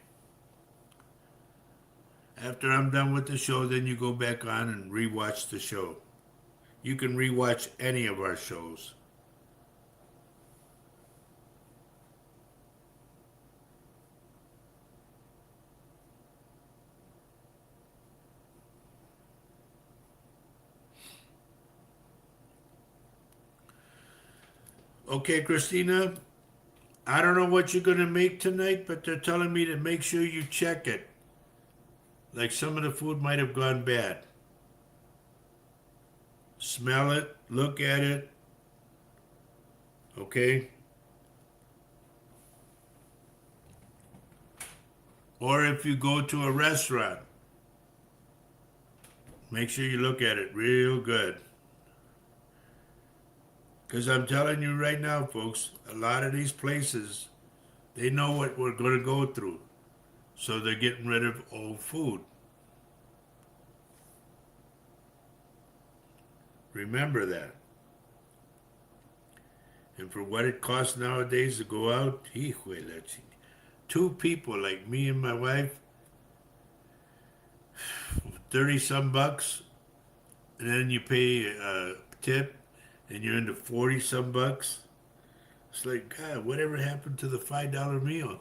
After I'm done with the show, then you go back on and rewatch the show. You can rewatch any of our shows. Okay, Christina, I don't know what you're going to make tonight, but they're telling me to make sure you check it. Like some of the food might have gone bad. Smell it, look at it, okay? Or if you go to a restaurant, make sure you look at it real good. Because I'm telling you right now, folks, a lot of these places, they know what we're going to go through. So they're getting rid of old food. Remember that. And for what it costs nowadays to go out, two people like me and my wife, 30 some bucks, and then you pay a tip, and you're into 40 some bucks. It's like, God, whatever happened to the $5 meal?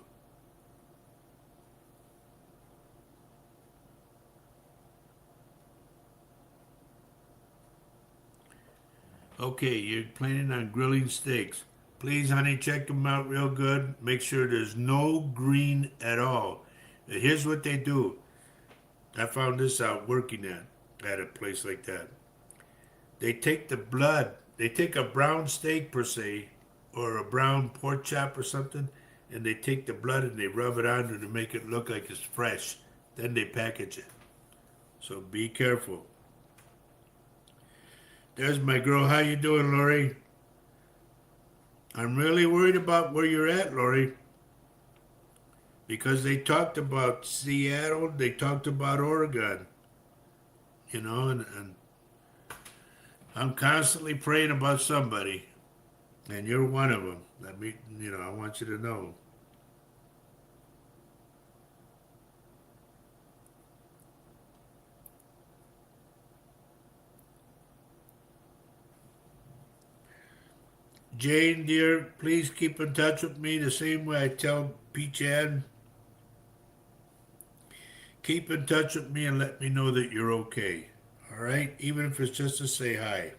Okay, you're planning on grilling steaks. Please, honey, check them out real good. Make sure there's no green at all. Here's what they do. I found this out working at a place like that. They take the blood, they take a brown steak per se, or a brown pork chop or something, and they take the blood and they rub it on to make it look like it's fresh. Then they package it. So be careful. There's my girl. How you doing, Lori? I'm really worried about where you're at, Lori. Because they talked about Seattle, they talked about Oregon. And I'm constantly praying about somebody. And you're one of them. I want you to know. Jane, dear, please keep in touch with me the same way I tell Peach Ann. Keep in touch with me and let me know that you're okay. All right? Even if it's just to say hi.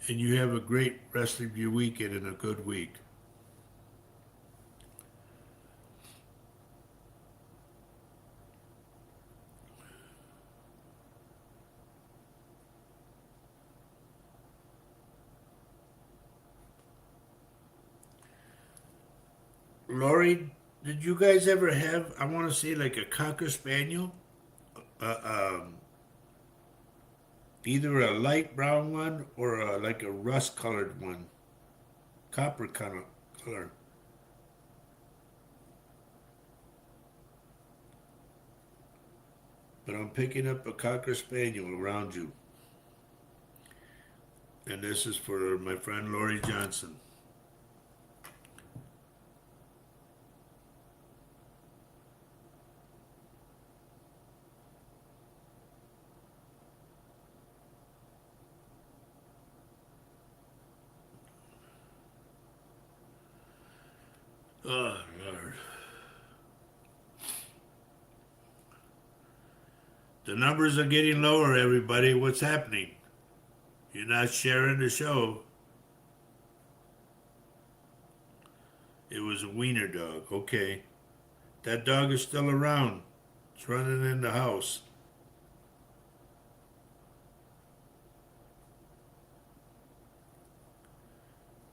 And you have a great rest of your weekend and a good week. Lori, did you guys ever have, I want to say, like a Cocker Spaniel? Uh, um, Either a light brown one or like a rust colored one. Copper color. But I'm picking up a Cocker Spaniel around you. And this is for my friend Lori Johnson. Oh, Lord. The numbers are getting lower, everybody. What's happening? You're not sharing the show. It was a wiener dog. Okay. That dog is still around. It's running in the house.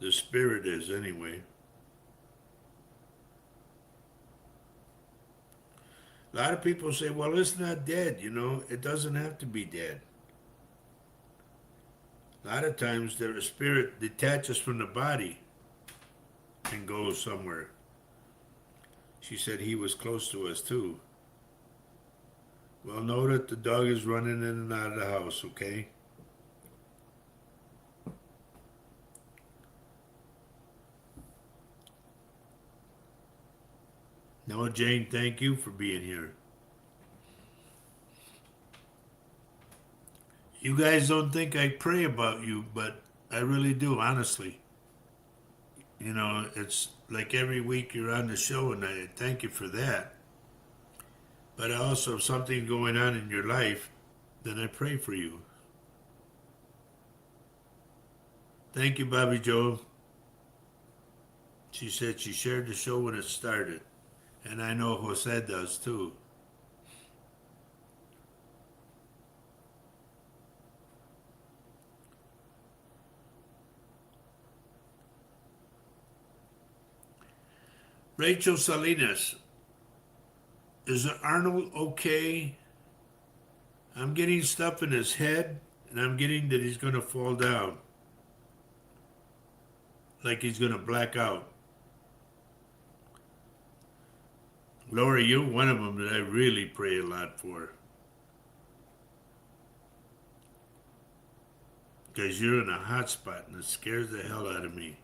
The spirit is, anyway. A lot of people say, well, it's not dead, you know. It doesn't have to be dead. A lot of times their spirit detaches from the body and goes somewhere. She said he was close to us too. Well, know that the dog is running in and out of the house, okay? No, Jane, thank you for being here. You guys don't think I pray about you, but I really do, honestly. You know, it's like every week you're on the show, and I thank you for that. But also, if something going on in your life, then I pray for you. Thank you, Bobby Joe. She said she shared the show when it started. And I know Jose does too. Rachel Salinas, is Arnold okay? I'm getting stuff in his head, and I'm getting that he's going to fall down. Like he's going to black out. Laura, you're one of them that I really pray a lot for. Because you're in a hot spot, and it scares the hell out of me.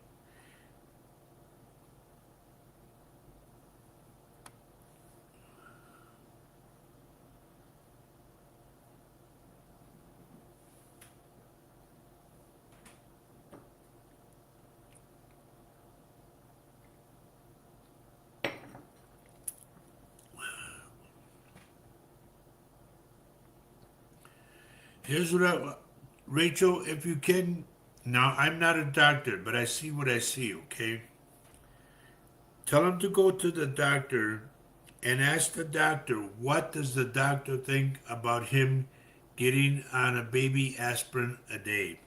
Here's what Rachel, if you can, now I'm not a doctor, but I see what I see, okay? Tell him to go to the doctor and ask the doctor, what does the doctor think about him getting on a baby aspirin a day?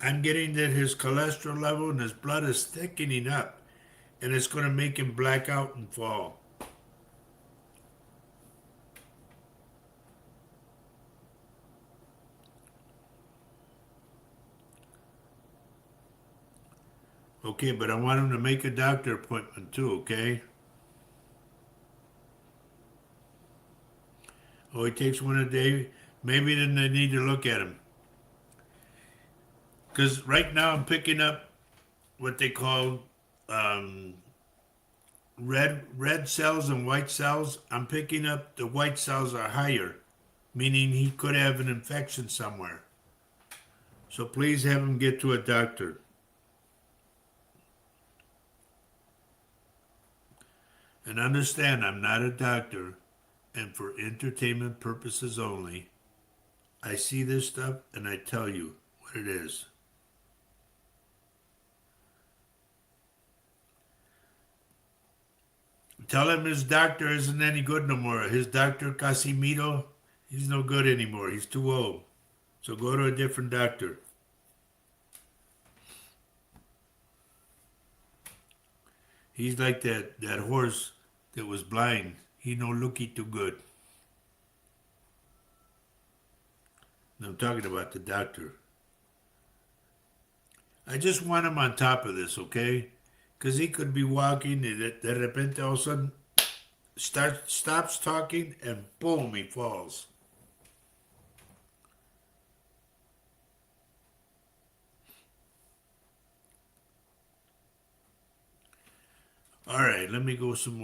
I'm getting that his cholesterol level and his blood is thickening up, and it's going to make him black out and fall. Okay, but I want him to make a doctor appointment too, okay? Oh, he takes one a day? Maybe then they need to look at him. Because right now I'm picking up what they call um, red cells and white cells. I'm picking up the white cells are higher, meaning he could have an infection somewhere. So please have him get to a doctor. And understand, I'm not a doctor, and for entertainment purposes only, I see this stuff and I tell you what it is. Tell him his doctor isn't any good no more. His doctor, Casimiro, he's no good anymore. He's too old. So go to a different doctor. He's like that horse that was blind. He no looky too good. And I'm talking about the doctor. I just want him on top of this, okay? Because he could be walking and de repente all of a sudden stops talking and boom, he falls. All right, let me go some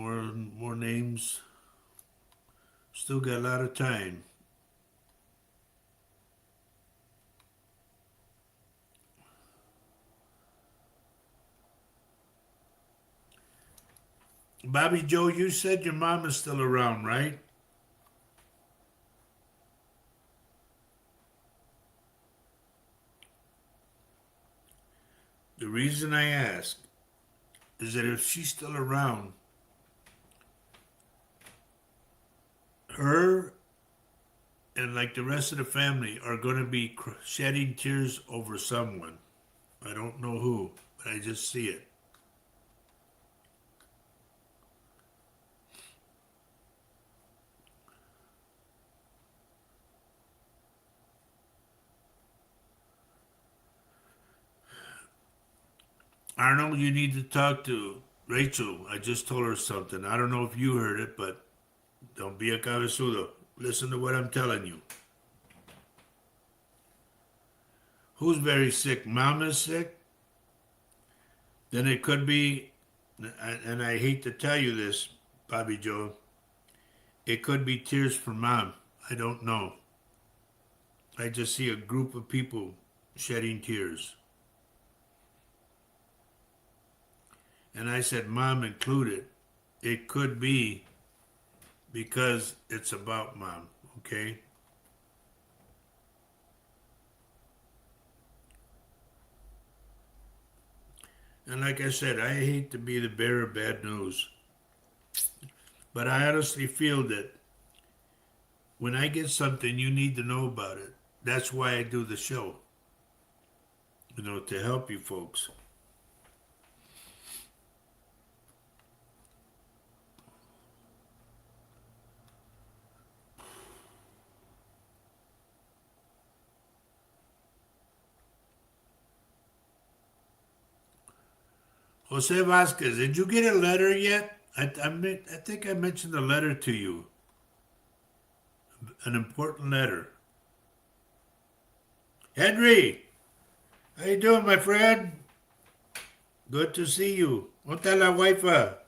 more names. Still got a lot of time. Bobby Joe, you said your mom is still around, right? The reason I ask is that if she's still around, her and like the rest of the family are going to be shedding tears over someone. I don't know who, but I just see it. Arnold, you need to talk to Rachel. I just told her something. I don't know if you heard it, but don't be a cabezudo. Listen to what I'm telling you. Who's very sick? Mom is sick? Then it could be, and I hate to tell you this, Bobby Joe, it could be tears for mom. I don't know. I just see a group of people shedding tears. And I said, mom included. It could be because it's about mom, okay? And like I said, I hate to be the bearer of bad news. But I honestly feel that when I get something, you need to know about it. That's why I do the show, to help you folks. Jose Vasquez, did you get a letter yet? I think I mentioned a letter to you, an important letter. Henry, how you doing, my friend? Good to see you. ¿Dónde la wifa?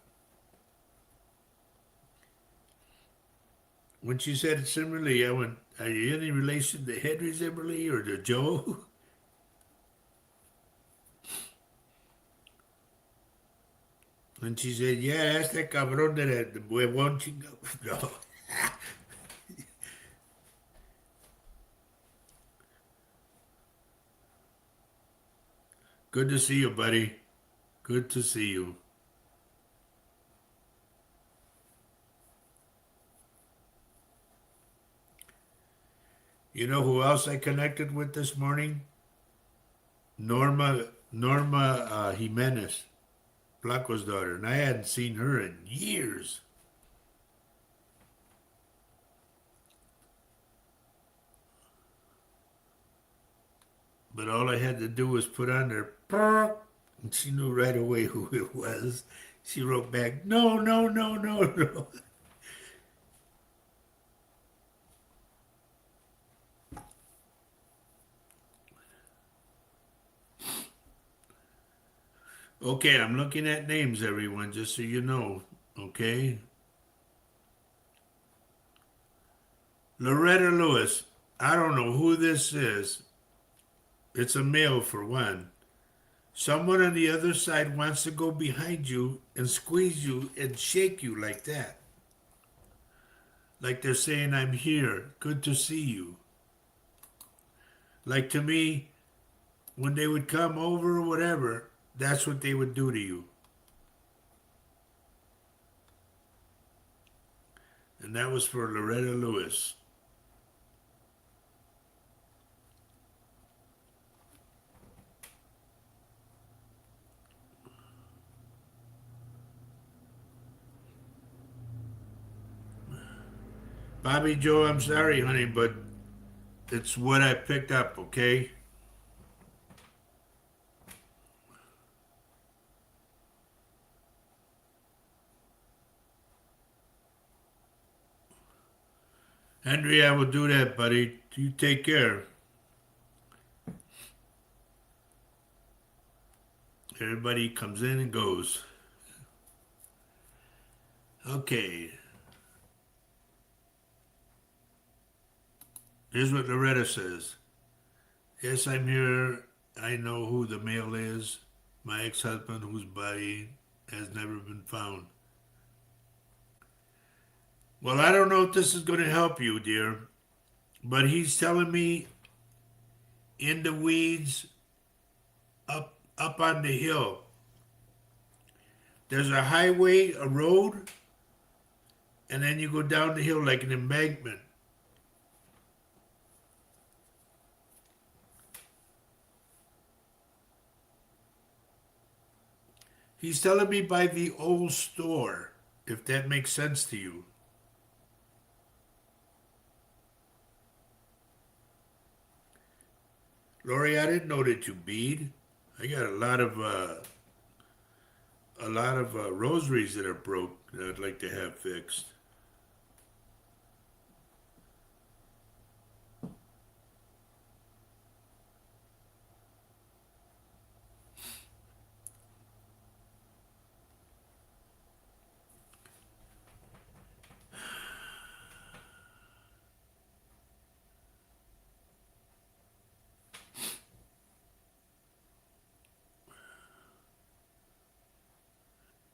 When she said Simmerly, I went, are you any relation to Henry Zimmerly or to Joe? And she said, yeah, that's that cabrón de huevón chingado. No. Good to see you, buddy. Good to see you. You know who else I connected with this morning? Norma Jimenez, Blanco's daughter, and I hadn't seen her in years. But all I had to do was put on there, and she knew right away who it was. She wrote back, no, no, no, no, no. Okay, I'm looking at names, everyone, just so you know. Okay? Loretta Lewis. I don't know who this is. It's a male for one. Someone on the other side wants to go behind you and squeeze you and shake you like that. Like they're saying, I'm here. Good to see you. Like to me, when they would come over or whatever, that's what they would do to you. And that was for Loretta Lewis. Bobby Joe, I'm sorry, honey, but it's what I picked up, okay? Henry, I will do that, buddy. You take care. Everybody comes in and goes. Okay. Here's what Loretta says. Yes, I'm here. I know who the male is. My ex-husband, whose body has never been found. Well, I don't know if this is going to help you, dear, but he's telling me in the weeds up on the hill. There's a highway, a road, and then you go down the hill like an embankment. He's telling me by the old store, if that makes sense to you. Lori, I didn't know that you bead. I got a lot of a lot of rosaries that are broke that I'd like to have fixed.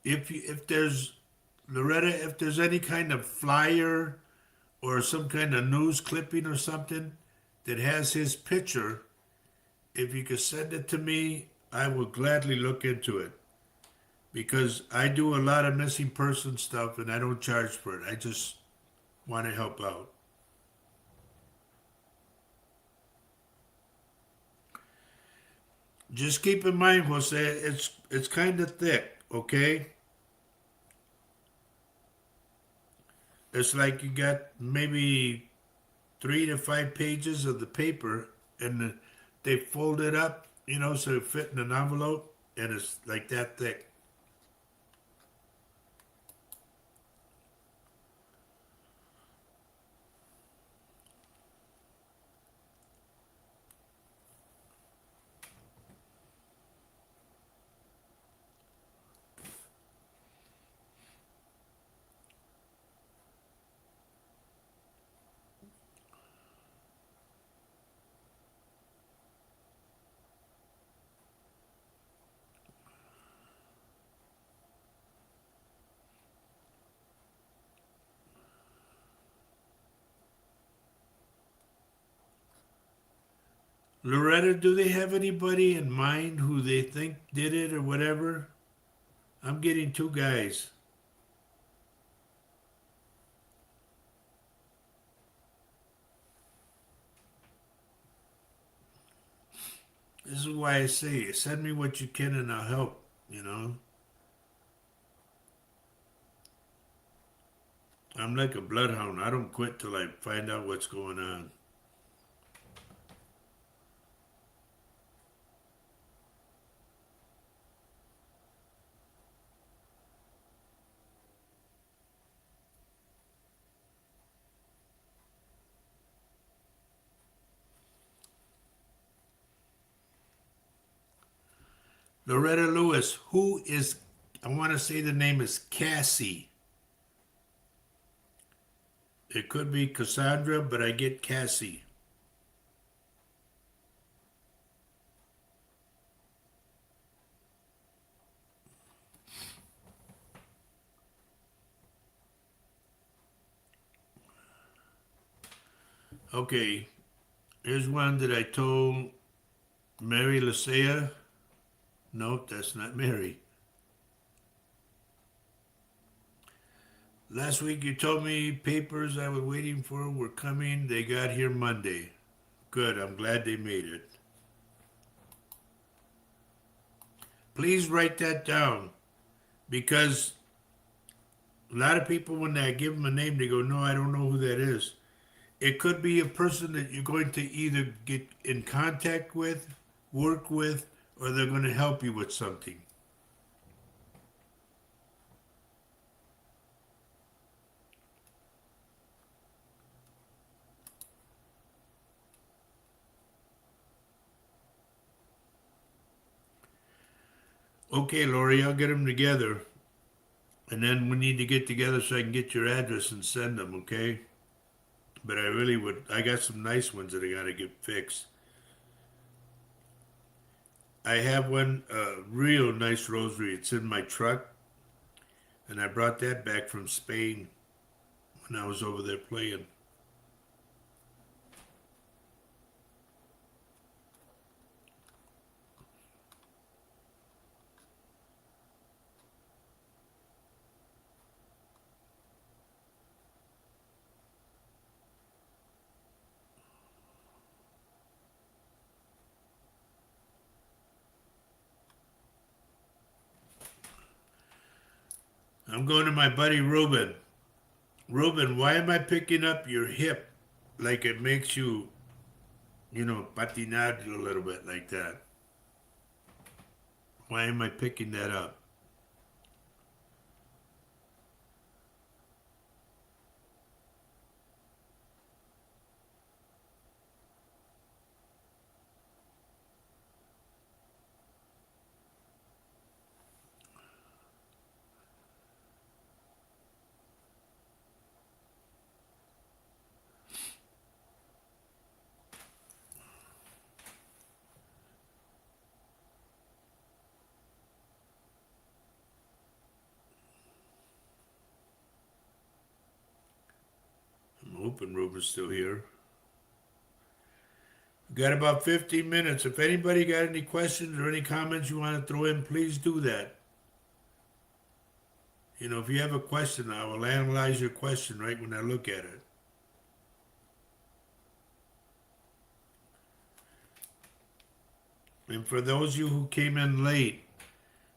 If there's Loretta, if there's any kind of flyer or some kind of news clipping or something that has his picture, if you could send it to me, I will gladly look into it because I do a lot of missing person stuff and I don't charge for it. I just want to help out. Just keep in mind, Jose, it's kind of thick, okay? It's like you got maybe 3 to 5 pages of the paper, and they fold it up, so it fit in an envelope, and it's like that thick. Loretta, do they have anybody in mind who they think did it or whatever? I'm getting 2 guys. This is why I say, send me what you can and I'll help. I'm like a bloodhound. I don't quit till I find out what's going on. Loretta Lewis, I want to say the name is Cassie. It could be Cassandra, but I get Cassie. Okay, here's one that I told Mary Lasea. Nope, that's not Mary. Last week you told me papers I was waiting for were coming. They got here Monday. Good, I'm glad they made it. Please write that down because a lot of people, when I give them a name, they go, no, I don't know who that is. It could be a person that you're going to either get in contact with, work with, or they're going to help you with something. Okay, Lori, I'll get them together. And then we need to get together so I can get your address and send them, okay? But I got some nice ones that I got to get fixed. I have one, real nice rosary. It's in my truck. And I brought that back from Spain when I was over there playing. I'm going to my buddy Ruben. Ruben, why am I picking up your hip like it makes you, patinar a little bit like that? Why am I picking that up? hoping Ruben's still here. We've got about 15 minutes. If anybody got any questions or any comments you want to throw in, please do that. You know, if you have a question, I will analyze your question right when I look at it. And for those of you who came in late,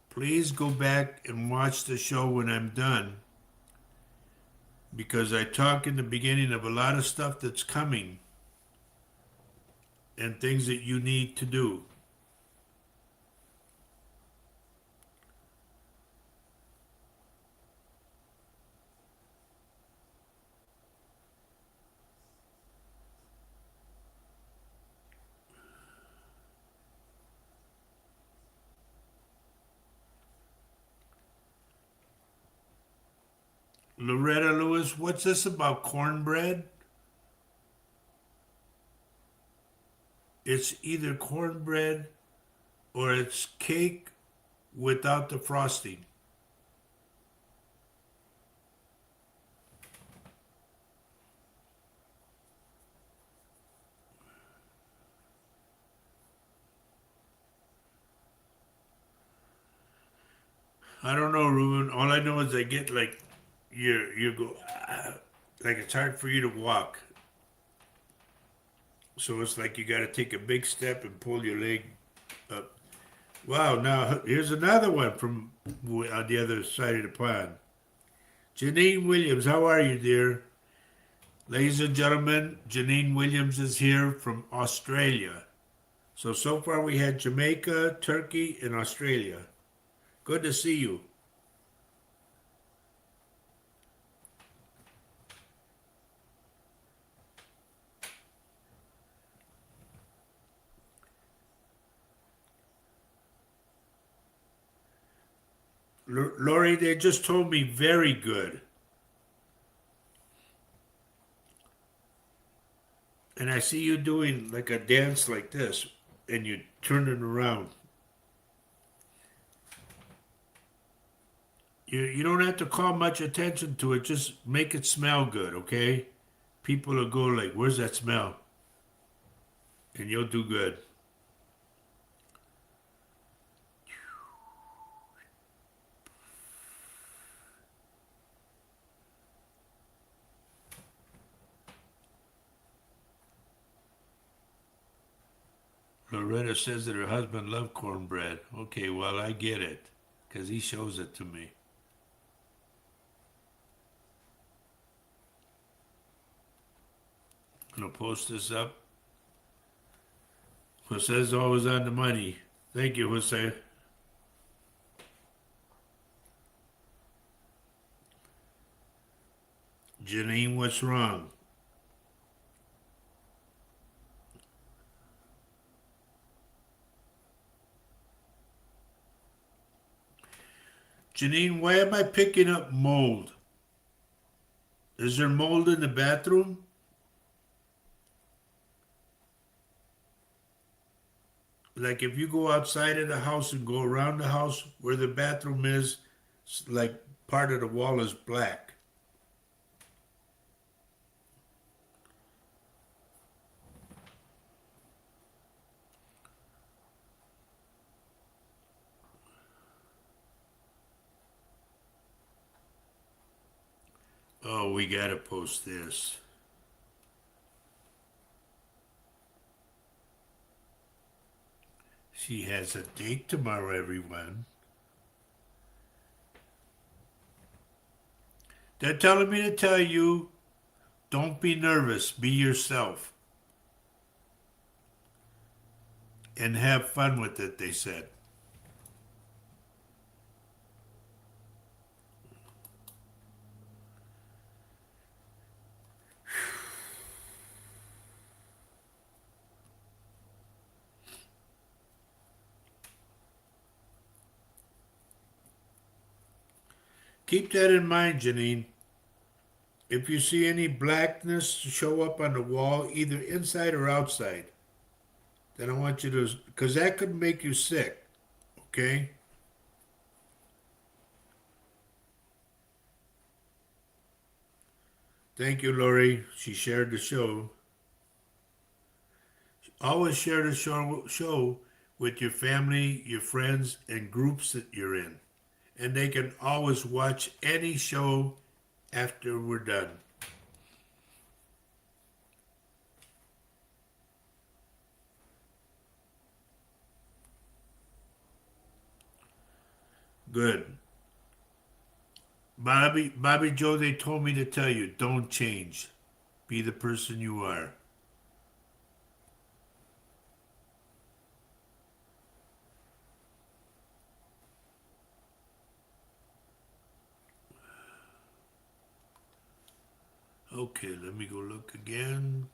please go back and watch the show when I'm done. Because I talk in the beginning of a lot of stuff that's coming and things that you need to do. Loretta Lewis, what's this about cornbread? It's either cornbread or it's cake without the frosting. I don't know, Ruben. All I know is I get like you go like it's hard for you to walk. So it's like you got to take a big step and pull your leg up. Wow, now here's another one from on the other side of the pond. Janine Williams, how are you, dear? Ladies and gentlemen, Janine Williams is here from Australia. So far we had Jamaica, Turkey, and Australia. Good to see you. Lori, they just told me very good. And I see you doing like a dance like this, and you turn it around. You don't have to call much attention to it. Just make it smell good, okay? People will go like, "Where's that smell?" And you'll do good. Loretta says that her husband loved cornbread. Okay, well, I get it, because he shows it to me. I'm going to post this up. Jose's always on the money. Thank you, Jose. Janine, what's wrong? Janine, why am I picking up mold? Is there mold in the bathroom? Like if you go outside of the house and go around the house where the bathroom is, like part of the wall is black. Oh, we gotta post this. She has a date tomorrow, everyone. They're telling me to tell you, don't be nervous, be yourself. And have fun with it, they said. Keep that in mind, Janine. If you see any blackness show up on the wall, either inside or outside, then I want you to, because that could make you sick, okay? Thank you, Lori. She shared the show. Always share the show with your family, your friends, and groups that you're in. And they can always watch any show after we're done. Good. Bobby Joe, they told me to tell you, don't change. Be the person you are. Okay, let me go look again.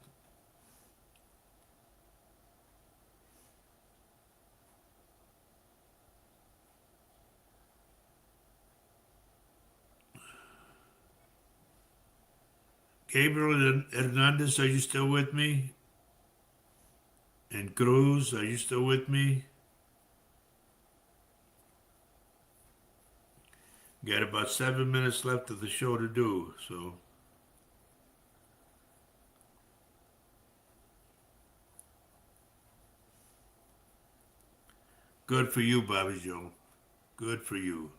Gabriel Hernandez, are you still with me? And Cruz, are you still with me? Got about 7 minutes left of the show to do, so good for you, Bobby Joe. Good for you.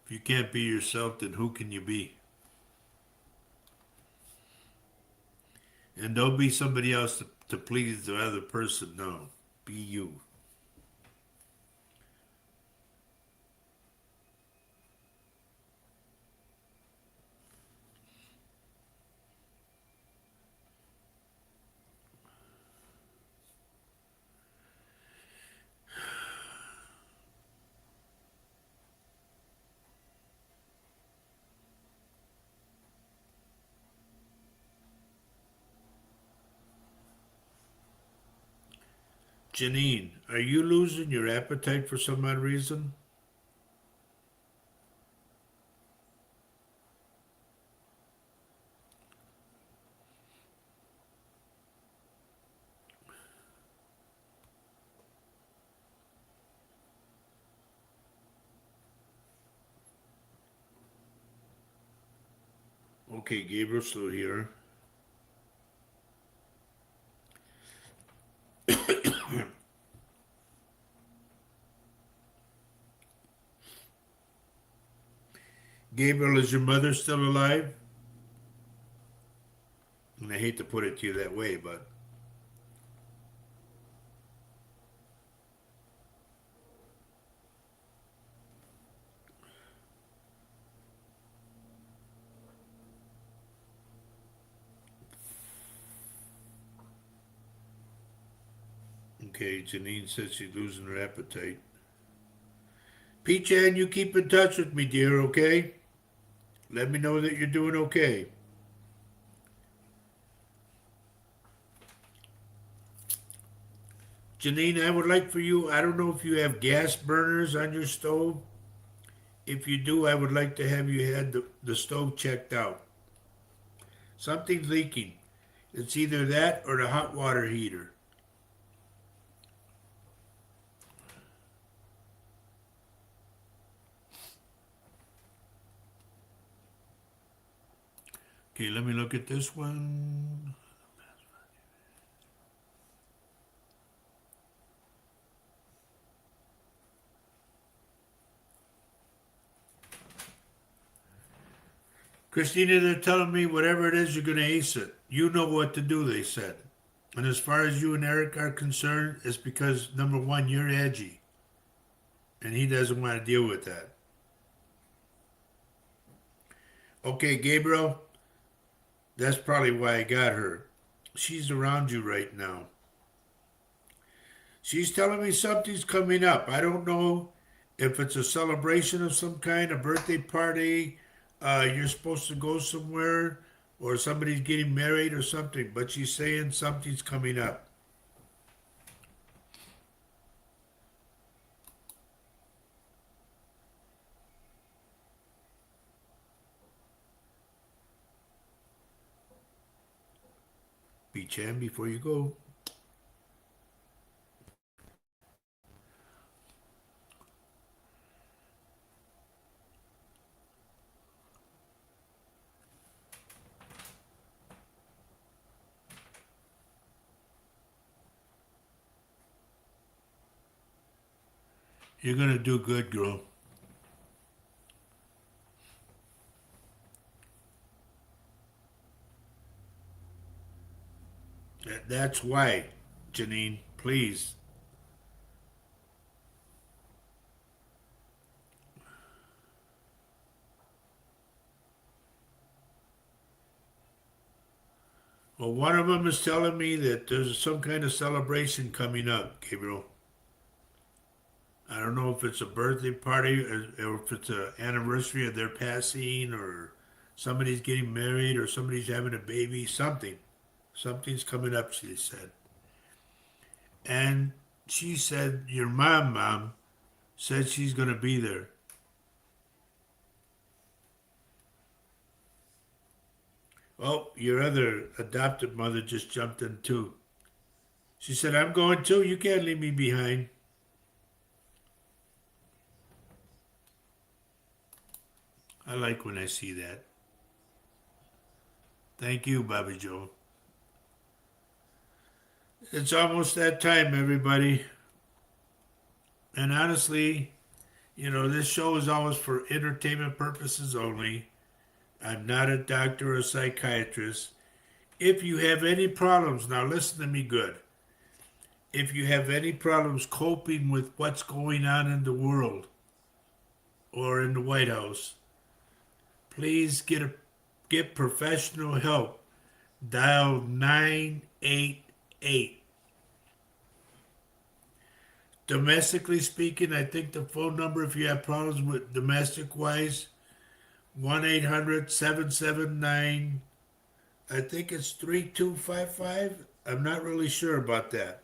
If you can't be yourself, then who can you be? And don't be somebody else to please the other person. No, be you. Janine, are you losing your appetite for some odd reason? Okay, Gabriel's still here. Gabriel, is your mother still alive? And I hate to put it to you that way, but okay, Janine says she's losing her appetite. P-Chan, you keep in touch with me, dear, okay? Let me know that you're doing okay. Janine, I would like for you, I don't know if you have gas burners on your stove. If you do, I would like to have you had the stove checked out. Something's leaking. It's either that or the hot water heater. Okay, let me look at this one. Christina, they're telling me whatever it is, you're going to ace it. You know what to do, they said. And as far as you and Eric are concerned, it's because, number one, you're edgy. And he doesn't want to deal with that. Okay, Gabriel, that's probably why I got her. She's around you right now. She's telling me something's coming up. I don't know if it's a celebration of some kind, a birthday party, you're supposed to go somewhere, or somebody's getting married or something, but she's saying something's coming up. Be Chan before you go. You're gonna do good, girl. That's why, Janine, please. Well, one of them is telling me that there's some kind of celebration coming up, Gabriel. I don't know if it's a birthday party or if it's an anniversary of their passing or somebody's getting married or somebody's having a baby, something. Something's coming up, she said. And she said, your mom, said she's going to be there. Oh, your other adopted mother just jumped in too. She said, I'm going too. You can't leave me behind. I like when I see that. Thank you, Bobby Joe. It's almost that time, everybody. And honestly, this show is always for entertainment purposes only. I'm not a doctor or a psychiatrist. If you have any problems, now listen to me good. If you have any problems coping with what's going on in the world or in the White House, please get professional help. Dial 988. Domestically speaking, I think the phone number, if you have problems with domestic wise, 1-800-779, I think it's 3255. I'm not really sure about that.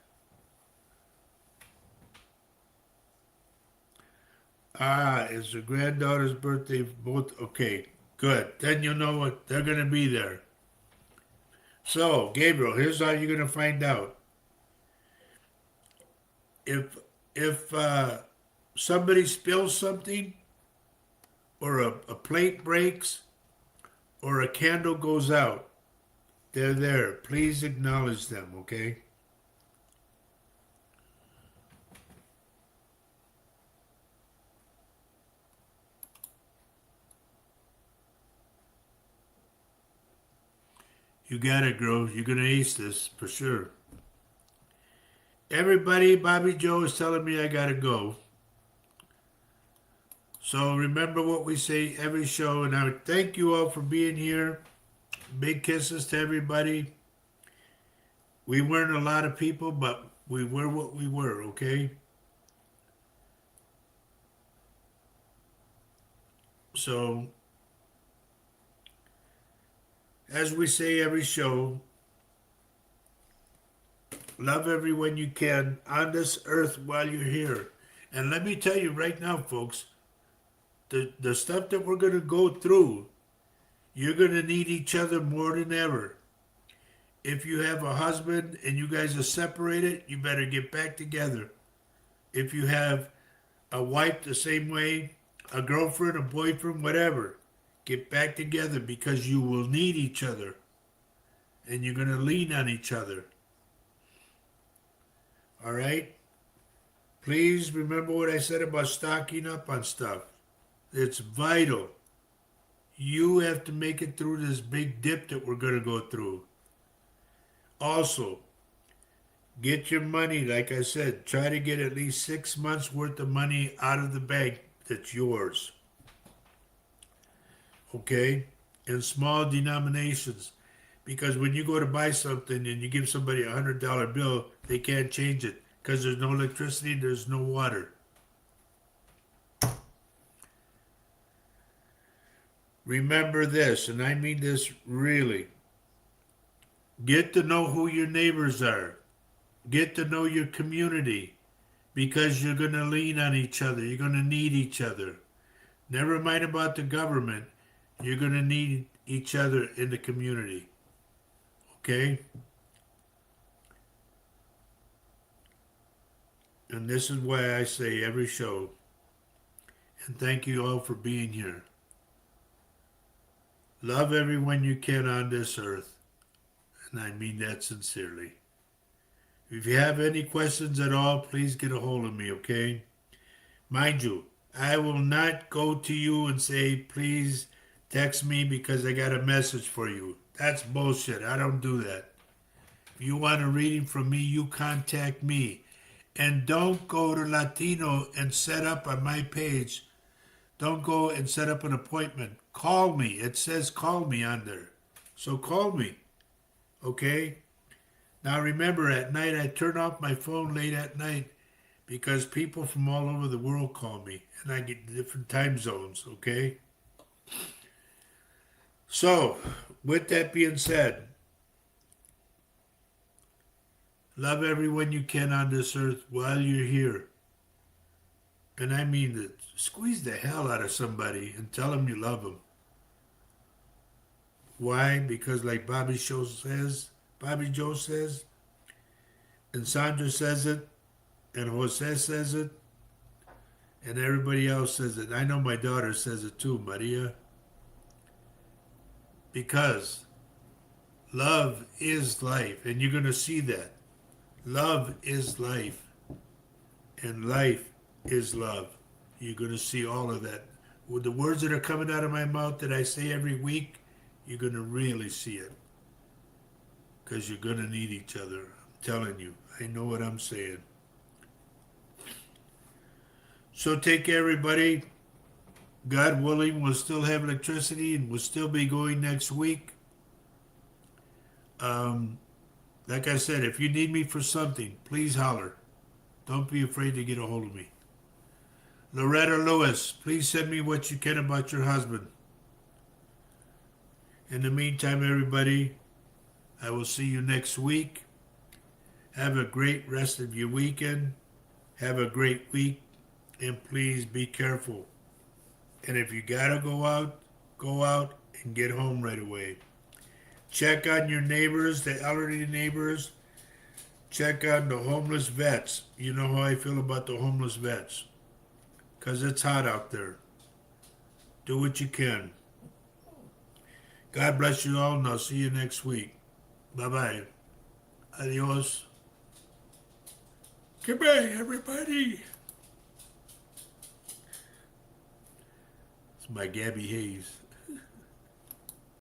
Ah, it's your granddaughter's birthday. Both okay, good. Then you'll know what they're gonna be there. So, Gabriel, here's how you're gonna find out. If somebody spills something, or a plate breaks, or a candle goes out, they're there. Please acknowledge them, okay? You got it, girl. You're gonna ace this for sure. Everybody, Bobby Joe is telling me I gotta go. So remember what we say every show, and I thank you all for being here. Big kisses to everybody. We weren't a lot of people, but we were what we were, okay? So, as we say every show, love everyone you can on this earth while you're here. And let me tell you right now, folks, the stuff that we're going to go through, you're going to need each other more than ever. If you have a husband and you guys are separated, you better get back together. If you have a wife the same way, a girlfriend, a boyfriend, whatever, get back together because you will need each other and you're going to lean on each other. All right? Please remember what I said about stocking up on stuff. It's vital. You have to make it through this big dip that we're going to go through. Also, get your money, like I said, try to get at least 6 months worth of money out of the bank that's yours. Okay? In small denominations. Because when you go to buy something and you give somebody $100 bill, they can't change it because there's no electricity, there's no water. Remember this, and I mean this really. Get to know who your neighbors are. Get to know your community because you're going to lean on each other. You're going to need each other. Never mind about the government. You're going to need each other in the community. Okay? And this is why I say every show, and thank you all for being here. Love everyone you can on this earth, and I mean that sincerely. If you have any questions at all, please get a hold of me, okay? Mind you, I will not go to you and say, please text me because I got a message for you. That's bullshit. I don't do that. If you want a reading from me, you contact me. And don't go to Latino and set up on my page. Don't go and set up an appointment. Call me. It says call me on there. So call me. Okay? Now remember, at night I turn off my phone late at night because people from all over the world call me and I get different time zones, okay? So, with that being said, love everyone you can on this earth while you're here. And I mean that. Squeeze the hell out of somebody and tell them you love them. Why? Because like Bobby Joe says, and Sandra says it, and Jose says it, and everybody else says it. I know my daughter says it too, Maria. Because love is life, and you're going to see that. Love is life, and life is love. You're going to see all of that. With the words that are coming out of my mouth that I say every week, you're going to really see it. Because you're going to need each other. I'm telling you. I know what I'm saying. So take care, everybody. God willing, we'll still have electricity and we'll still be going next week. Like I said, if you need me for something, please holler. Don't be afraid to get a hold of me. Loretta Lewis, please send me what you can about your husband. In the meantime, everybody, I will see you next week. Have a great rest of your weekend. Have a great week. And please be careful. And if you gotta go out and get home right away. Check on your neighbors, the elderly neighbors. Check on the homeless vets. You know how I feel about the homeless vets. Because it's hot out there. Do what you can. God bless you all, and I'll see you next week. Bye-bye. Adios. Goodbye, everybody. It's my Gabby Hayes.